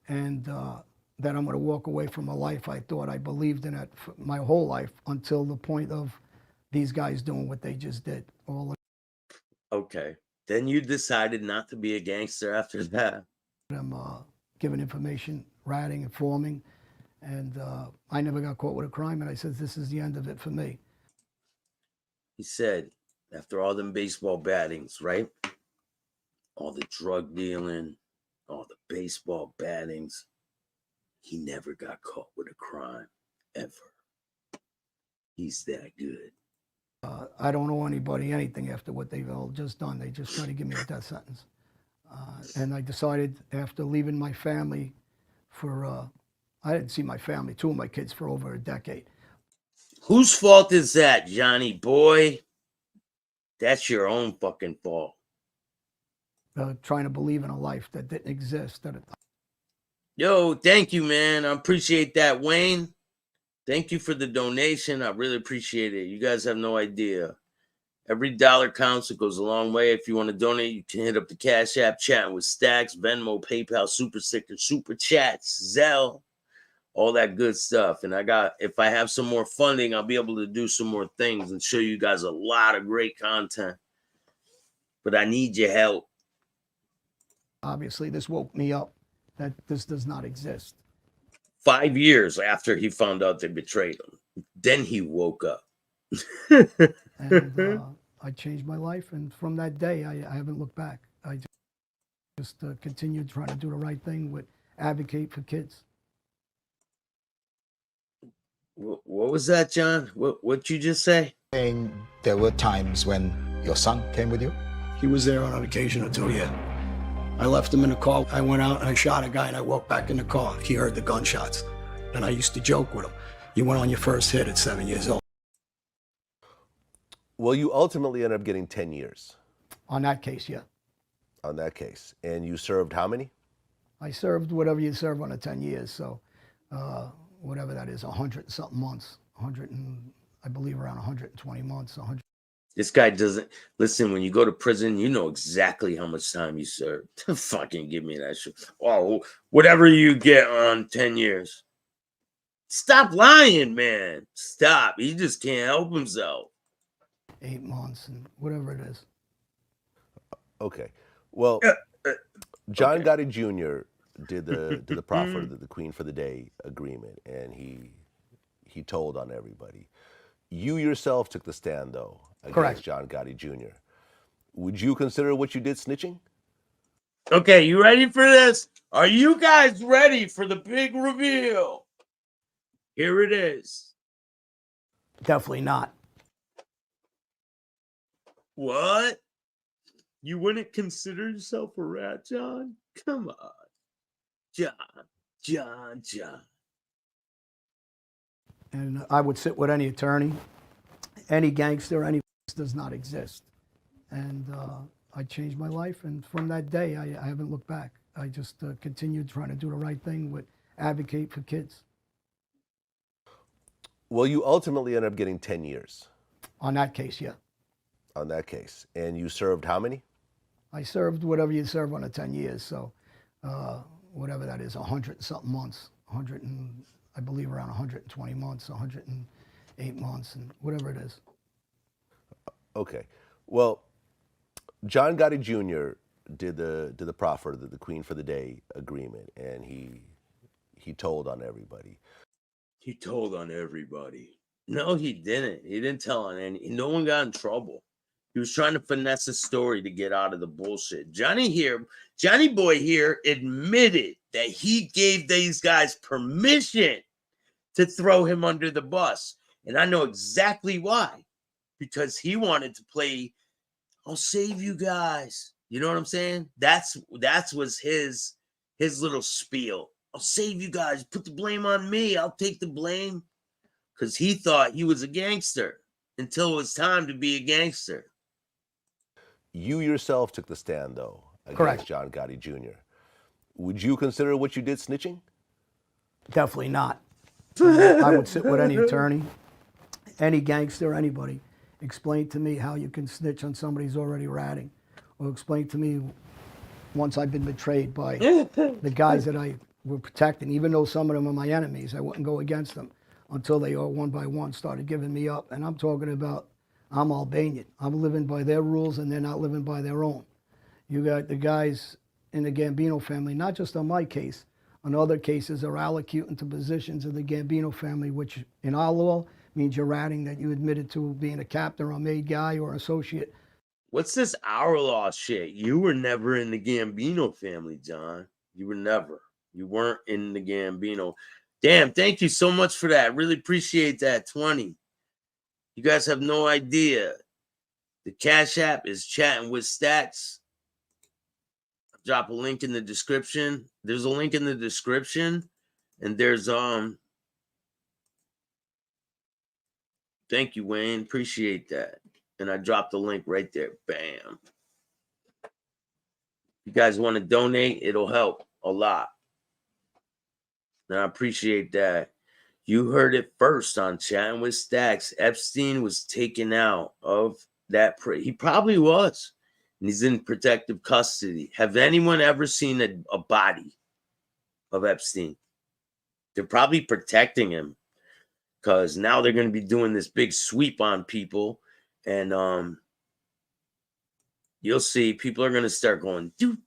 and that I'm going to walk away from a life I thought I believed in it for my whole life until the point of these guys doing what they just did. Okay. Then you decided not to be a gangster after that. I'm giving information, ratting, informing, and I never got caught with a crime, and I said, this is the end of it for me. He said, after all them baseball battings, right? All the drug dealing, all the baseball battings, he never got caught with a crime, ever. He's that good. I don't owe anybody anything after what they've all just done. They just tried to give me a death sentence. And I decided after leaving my family I didn't see my family, 2 of my kids, for over a decade. Whose fault is that, Johnny boy? That's your own fucking fault. Trying to believe in a life that didn't exist. Yo, thank you, man. I appreciate that, Wayne. Thank you for the donation. I really appreciate it. You guys have no idea. Every dollar counts. It goes a long way. If you want to donate, you can hit up the Cash App, Chatting with Staxx, Venmo, PayPal, Super Sticker, Super Chats, Zelle, all that good stuff. And if I have some more funding, I'll be able to do some more things and show you guys a lot of great content. But I need your help. Obviously, this woke me up that this does not exist. 5 years after he found out they betrayed him, then he woke up. And I changed my life, and from that day, I haven't looked back. I just continued trying to do the right thing with advocate for kids. What was that, John? What you just say? Saying there were times when your son came with you? He was there on an occasion or two, yeah. I left him in the car. I went out and I shot a guy and I walked back in the car. He heard the gunshots. And I used to joke with him. You went on your first hit at 7 years old. Well, you ultimately ended up getting 10 years On that case, yeah. on that case. And you served how many? I served whatever you serve on a 10 years, so whatever that is, 100 and something months, 100 and I believe around 120 months, 100. This guy doesn't listen. When you go to prison, you know exactly how much time you served. Fucking give me that shit. Oh, whatever you get on 10 years. Stop lying, man. Stop. He just can't help himself. 8 months and whatever it is. Okay. Well, John okay. Gotti Jr. did the proffer, the Queen for the Day agreement, and he told on everybody. You yourself took the stand, though, against Correct. John Gotti Jr. Would you consider what you did snitching? Okay, you ready for this? Are you guys ready for the big reveal? Here it is. Definitely not. What? You wouldn't consider yourself a rat, John? Come on. John. And I would sit with any attorney, any gangster, any does not exist. And I changed my life, and from that day, I haven't looked back. I just continued trying to do the right thing with advocate for kids. Well, you ultimately ended up getting 10 years On that case, yeah. on that case. And you served how many? I served whatever you serve on a 10 years, so whatever that is, 100 and something months, 100 and I believe around 120 months, 108 months, and whatever it is. Okay. Well, John Gotti Jr. did the proffer, the Queen for the Day agreement, and he told on everybody. He told on everybody. No, he didn't. He didn't tell on any. No one got in trouble. He was trying to finesse a story to get out of the bullshit. Johnny Boy here admitted that he gave these guys permission to throw him under the bus. And I know exactly why. Because he wanted to play, I'll save you guys. You know what I'm saying? That was his little spiel. I'll save you guys. Put the blame on me. I'll take the blame. Because he thought he was a gangster until it was time to be a gangster. You yourself took the stand, though, against Correct. John Gotti Jr. Would you consider what you did snitching? Definitely not. I would sit with any attorney, any gangster, anybody. Explain to me how you can snitch on somebody who's already ratting. Or explain to me once I've been betrayed by the guys that I were protecting. Even though some of them are my enemies, I wouldn't go against them until they all one by one started giving me up. And I'm talking about, I'm Albanian. I'm living by their rules and they're not living by their own. You got the guys in the Gambino family, not just on my case, on other cases are allocuting to positions of the Gambino family, which in our law means you're ratting, that you admitted to being a captain or a made guy or associate. What's this our law shit? You were never in the Gambino family, John. You were never. You weren't in the Gambino. Damn, thank you so much for that. Really appreciate that. 20. You guys have no idea. The Cash App is Chatting with Staxx. I'll drop a link in the description. There's a link in the description. And there's thank you, Wayne. Appreciate that. And I dropped the link right there. Bam. If you guys want to donate, it'll help a lot. And I appreciate that. You heard it first on Chatting with Staxx. Epstein was taken out of he probably was. And he's in protective custody. Have anyone ever seen a body of Epstein? They're probably protecting him because now they're going to be doing this big sweep on people. And you'll see people are going to start going, do.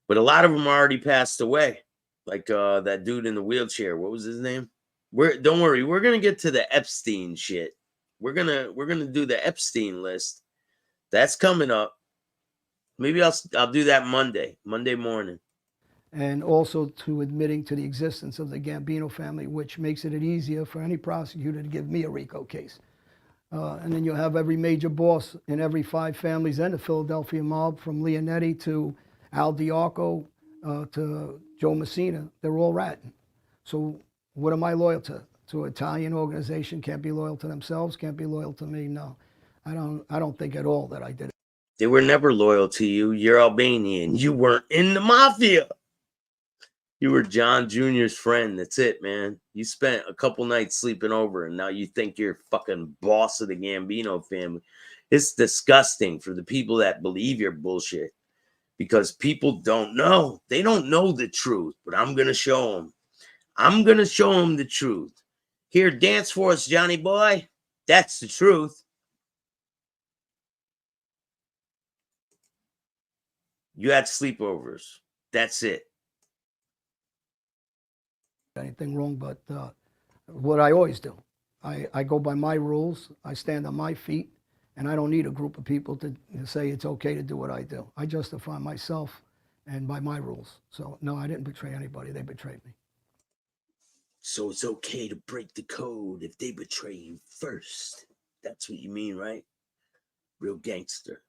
But a lot of them already passed away. Like that dude in the wheelchair. What was his name? Don't worry, we're going to get to the Epstein shit. We're gonna do the Epstein list. That's coming up. Maybe I'll do that Monday morning. And also to admitting to the existence of the Gambino family, which makes it easier for any prosecutor to give me a RICO case. And then you'll have every major boss in every 5 families and the Philadelphia mob, from Leonetti to Al Diaco to Joe Messina. They're all ratting. So what am I loyal to? To an Italian organization? Can't be loyal to themselves, can't be loyal to me. No, I don't think at all that I did it. They were never loyal to you. You're Albanian. You weren't in the mafia. You were John Jr.'s friend. That's it, man. You spent a couple nights sleeping over, and now you think you're fucking boss of the Gambino family. It's disgusting for the people that believe your bullshit, because people don't know. They don't know the truth, but I'm going to show them. I'm going to show them the truth. Here, dance for us, Johnny boy. That's the truth. You had sleepovers. That's it. Anything wrong, but what I always do, I go by my rules. I stand on my feet, and I don't need a group of people to say it's okay to do what I do. I justify myself and by my rules. So, no, I didn't betray anybody. They betrayed me. So it's okay to break the code if they betray you first. That's what you mean, right? Real gangster.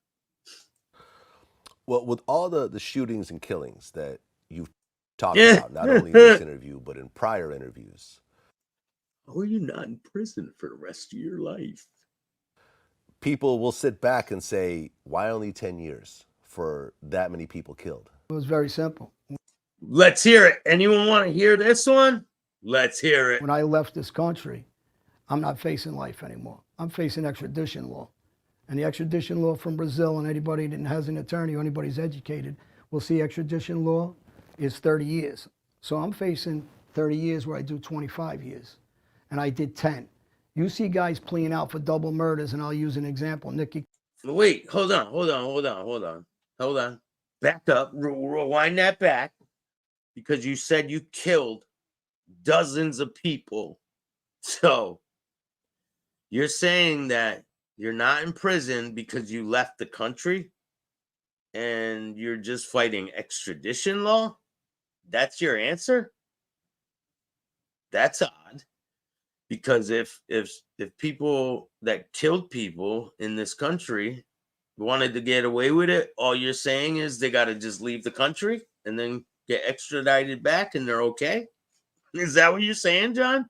Well, with all the shootings and killings that you've talked about, not only in this interview, but in prior interviews. How are you not in prison for the rest of your life? People will sit back and say, why only 10 years for that many people killed? It was very simple. Let's hear it. Anyone want to hear this one? Let's hear it. When I left this country, I'm not facing life anymore. I'm facing extradition law. And the extradition law from Brazil, and anybody that has an attorney or anybody's educated will see extradition law is 30 years. So I'm facing 30 years where I do 25 years. And I did 10. You see guys pleading out for double murders, and I'll use an example. Nicky. Wait, hold on. Back up, rewind that back, because you said you killed dozens of people. So you're saying that you're not in prison because you left the country and you're just fighting extradition law? That's your answer? That's odd. Because if people that killed people in this country wanted to get away with it, all you're saying is they got to just leave the country and then get extradited back and they're okay? Is that what you're saying, John?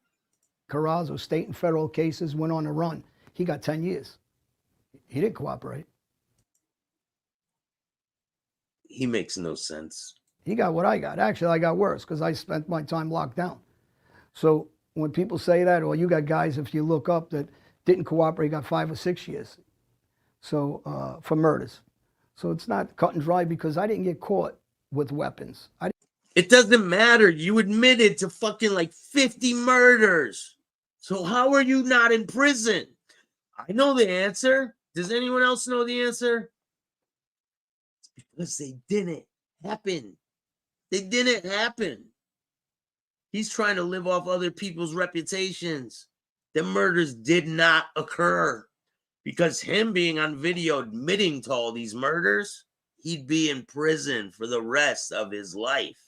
Carrazzo, state and federal cases, went on a run. He got 10 years. He didn't cooperate. He makes no sense. He got what I got. Actually, I got worse because I spent my time locked down. So when people say that, or you got guys, if you look up, that didn't cooperate, got 5 or 6 years. So for murders. So it's not cut and dry because I didn't get caught with weapons. It doesn't matter. You admitted to fucking like 50 murders. So how are you not in prison? I know the answer. Does anyone else know the answer? It's because they didn't happen. They didn't happen. He's trying to live off other people's reputations. The murders did not occur. Because him being on video admitting to all these murders, he'd be in prison for the rest of his life.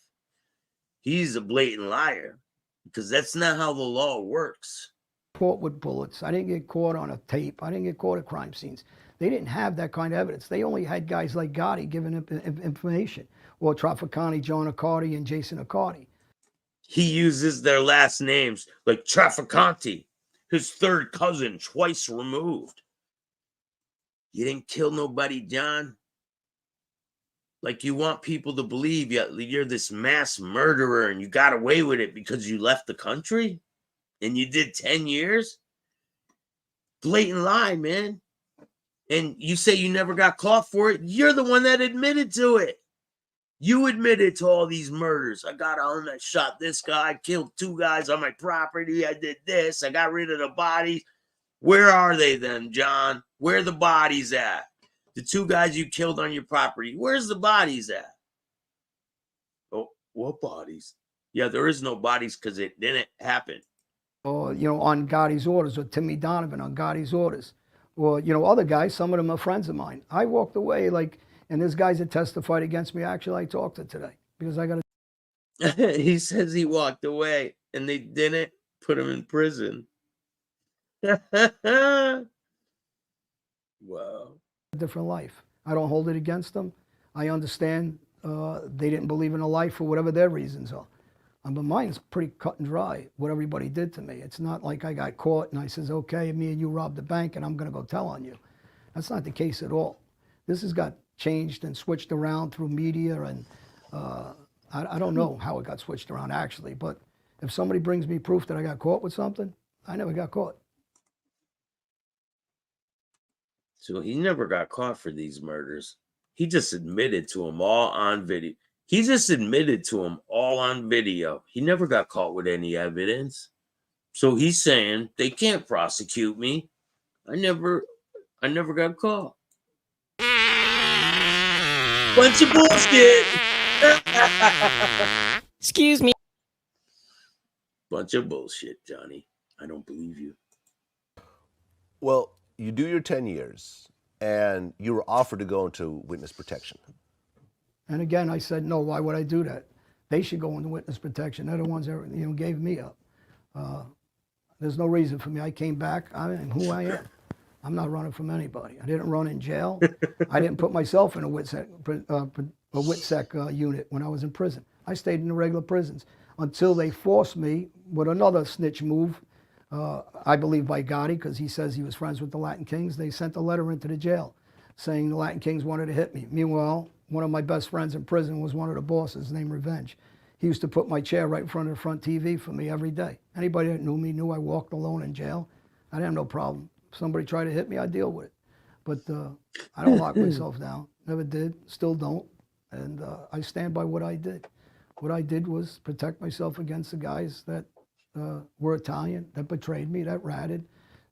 He's a blatant liar because that's not how the law works. Caught with bullets. I didn't get caught on a tape. I didn't get caught at crime scenes. They didn't have that kind of evidence. They only had guys like Gotti giving information, or Trafficante, John Accardi, and Jason Accardi. He uses their last names, like Trafficante, his third cousin, twice removed. You didn't kill nobody, John. Like, you want people to believe you're this mass murderer and you got away with it because you left the country and you did 10 years? blatant lie, man. And you say you never got caught for it. You're the one that admitted to it. You admitted to all these murders. I got on, I shot this guy, I killed 2 guys on my property, I did this, I got rid of the bodies. Where are they then, John? Where are the bodies at? The 2 guys you killed on your property, where's the bodies at? Oh, what bodies? Yeah, there is no bodies because it didn't happen. Or, you know, on Gotti's orders, or Timmy Donovan on Gotti's orders. Or, you know, other guys, some of them are friends of mine. I walked away like, and there's guys that testified against me. Actually, I talked to today because I got to. He says he walked away and they didn't put him in prison. Wow. Different life. I don't hold it against them. I understand they didn't believe in a life for whatever their reasons are. But mine's pretty cut and dry, what everybody did to me. It's not like I got caught and I says, okay, me and you robbed the bank and I'm going to go tell on you. That's not the case at all. This has got changed and switched around through media, and I don't know how it got switched around actually, but if somebody brings me proof that I got caught with something, I never got caught. So he never got caught for these murders. He just admitted to them all on video. He just admitted to them all on video. He never got caught with any evidence. So he's saying they can't prosecute me. I never got caught. Bunch of bullshit. Excuse me. Bunch of bullshit, Johnny. I don't believe you. Well, you do your 10 years, and you were offered to go into witness protection. And again, I said, no, why would I do that? They should go into witness protection. They're the ones that, you know, gave me up. There's no reason for me. I came back. I am who I am. I'm not running from anybody. I didn't run in jail. I didn't put myself in a WITSEC unit when I was in prison. I stayed in the regular prisons until they forced me with another snitch move, I believe by Gotti, because he says he was friends with the Latin Kings. They sent a letter into the jail saying the Latin Kings wanted to hit me. Meanwhile, one of my best friends in prison was one of the bosses named Revenge. He used to put my chair right in front of the front TV for me every day. Anybody that knew me knew I walked alone in jail. I didn't have no problem. If somebody tried to hit me, I'd deal with it. But I don't lock myself down. Never did, still don't. And I stand by what I did. What I did was protect myself against the guys that were Italian, that betrayed me, that ratted,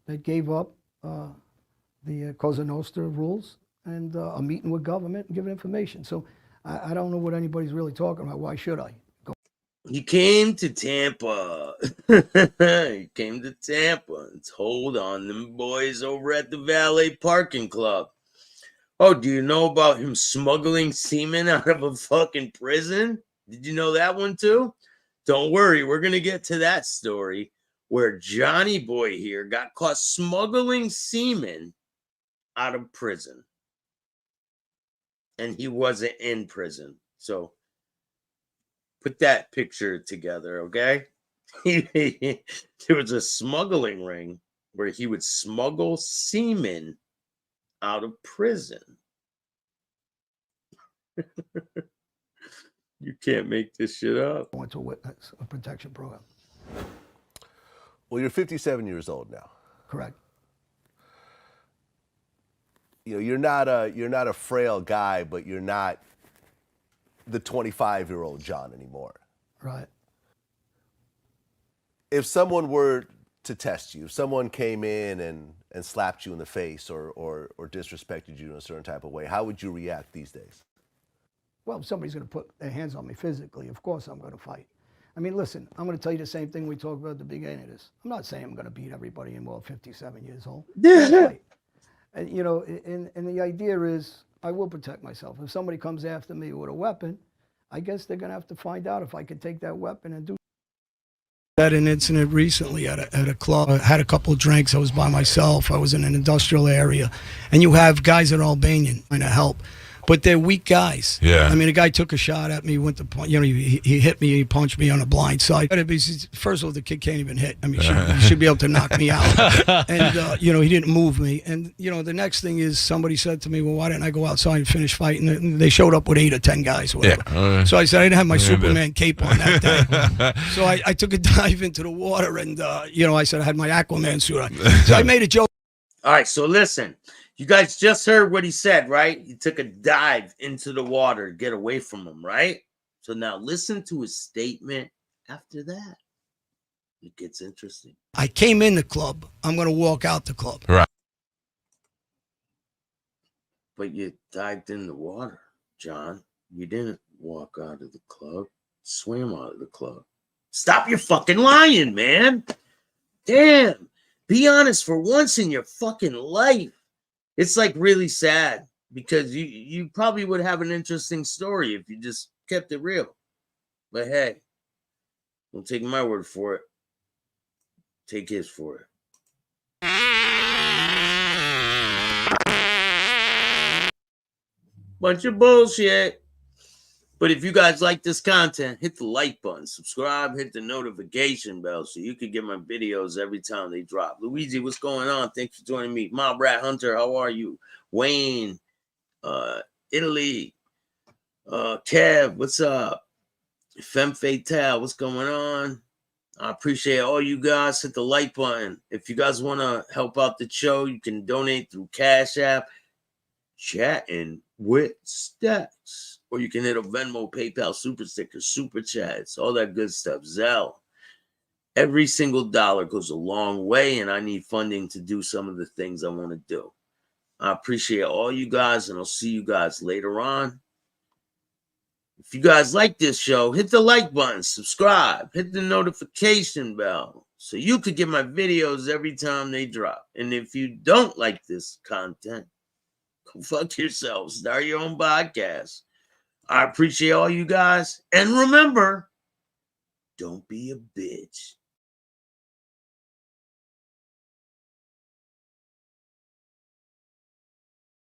that gave up the Cosa Nostra rules and a meeting with government and giving information. So I don't know what anybody's really talking about. Why should I? He came to Tampa. He came to Tampa and told on them boys over at the Valet Parking Club. Oh, do you know about him smuggling semen out of a fucking prison? Did you know that one too? Don't worry, we're going to get to that story where Johnny Boy here got caught smuggling semen out of prison. And he wasn't in prison. So put that picture together, okay? There was a smuggling ring where he would smuggle semen out of prison. You can't make this shit up. I went to a witness protection program. Well, you're 57 years old now. Correct. You know, you're not a frail guy, but you're not the 25-year-old John anymore. Right. If someone were to test you, if someone came in and slapped you in the face or disrespected you in a certain type of way, how would you react these days? Well, if somebody's going to put their hands on me physically, of course I'm going to fight. I mean, listen, I'm going to tell you the same thing we talked about at the beginning of this. I'm not saying I'm going to beat everybody in, well, 57 years old. And, you know, and the idea is I will protect myself. If somebody comes after me with a weapon, I guess they're going to have to find out if I could take that weapon and do. I had an incident recently at a club. I had a couple of drinks. I was by myself. I was in an industrial area. And you have guys that are Albanian trying to help. But they're weak guys. Yeah. I mean, a guy took a shot at me, went to punch. You know, he hit me, he punched me on the blind side. First of all, the kid can't even hit. I mean, he should be able to knock me out. And, you know, he didn't move me. And, you know, the next thing is somebody said to me, well, why didn't I go outside and finish fighting? And they showed up with 8 or 10 guys or whatever. Yeah. So I said, I didn't have my Superman cape on that day. So I took a dive into the water and, you know, I said I had my Aquaman suit on. So I made a joke. All right, so listen. You guys just heard what he said, right? He took a dive into the water to get away from him, right? So now listen to his statement after that. It gets interesting. I came in the club. I'm going to walk out the club. Right. But you dived in the water, John. You didn't walk out of the club. Swam out of the club. Stop your fucking lying, man. Damn. Be honest for once in your fucking life. It's like really sad because you probably would have an interesting story if you just kept it real. But hey, don't take my word for it. Take his for it. Bunch of bullshit. But if you guys like this content, hit the like button, subscribe, hit the notification bell so you can get my videos every time they drop. Luigi, what's going on? Thanks for joining me. Mob Rat Hunter, how are you? Wayne, Italy, Kev, what's up? Femme Fatale, what's going on? I appreciate all you guys. Hit the like button. If you guys want to help out the show, you can donate through Cash App, Chattin with Staxx. Or you can hit a Venmo, PayPal, Super Stickers, Super Chats, all that good stuff. Zelle. Every single dollar goes a long way, and I need funding to do some of the things I want to do. I appreciate all you guys, and I'll see you guys later on. If you guys like this show, hit the like button, subscribe, hit the notification bell so you could get my videos every time they drop. And if you don't like this content, go fuck yourself. Start your own podcast. I appreciate all you guys. And remember, don't be a bitch.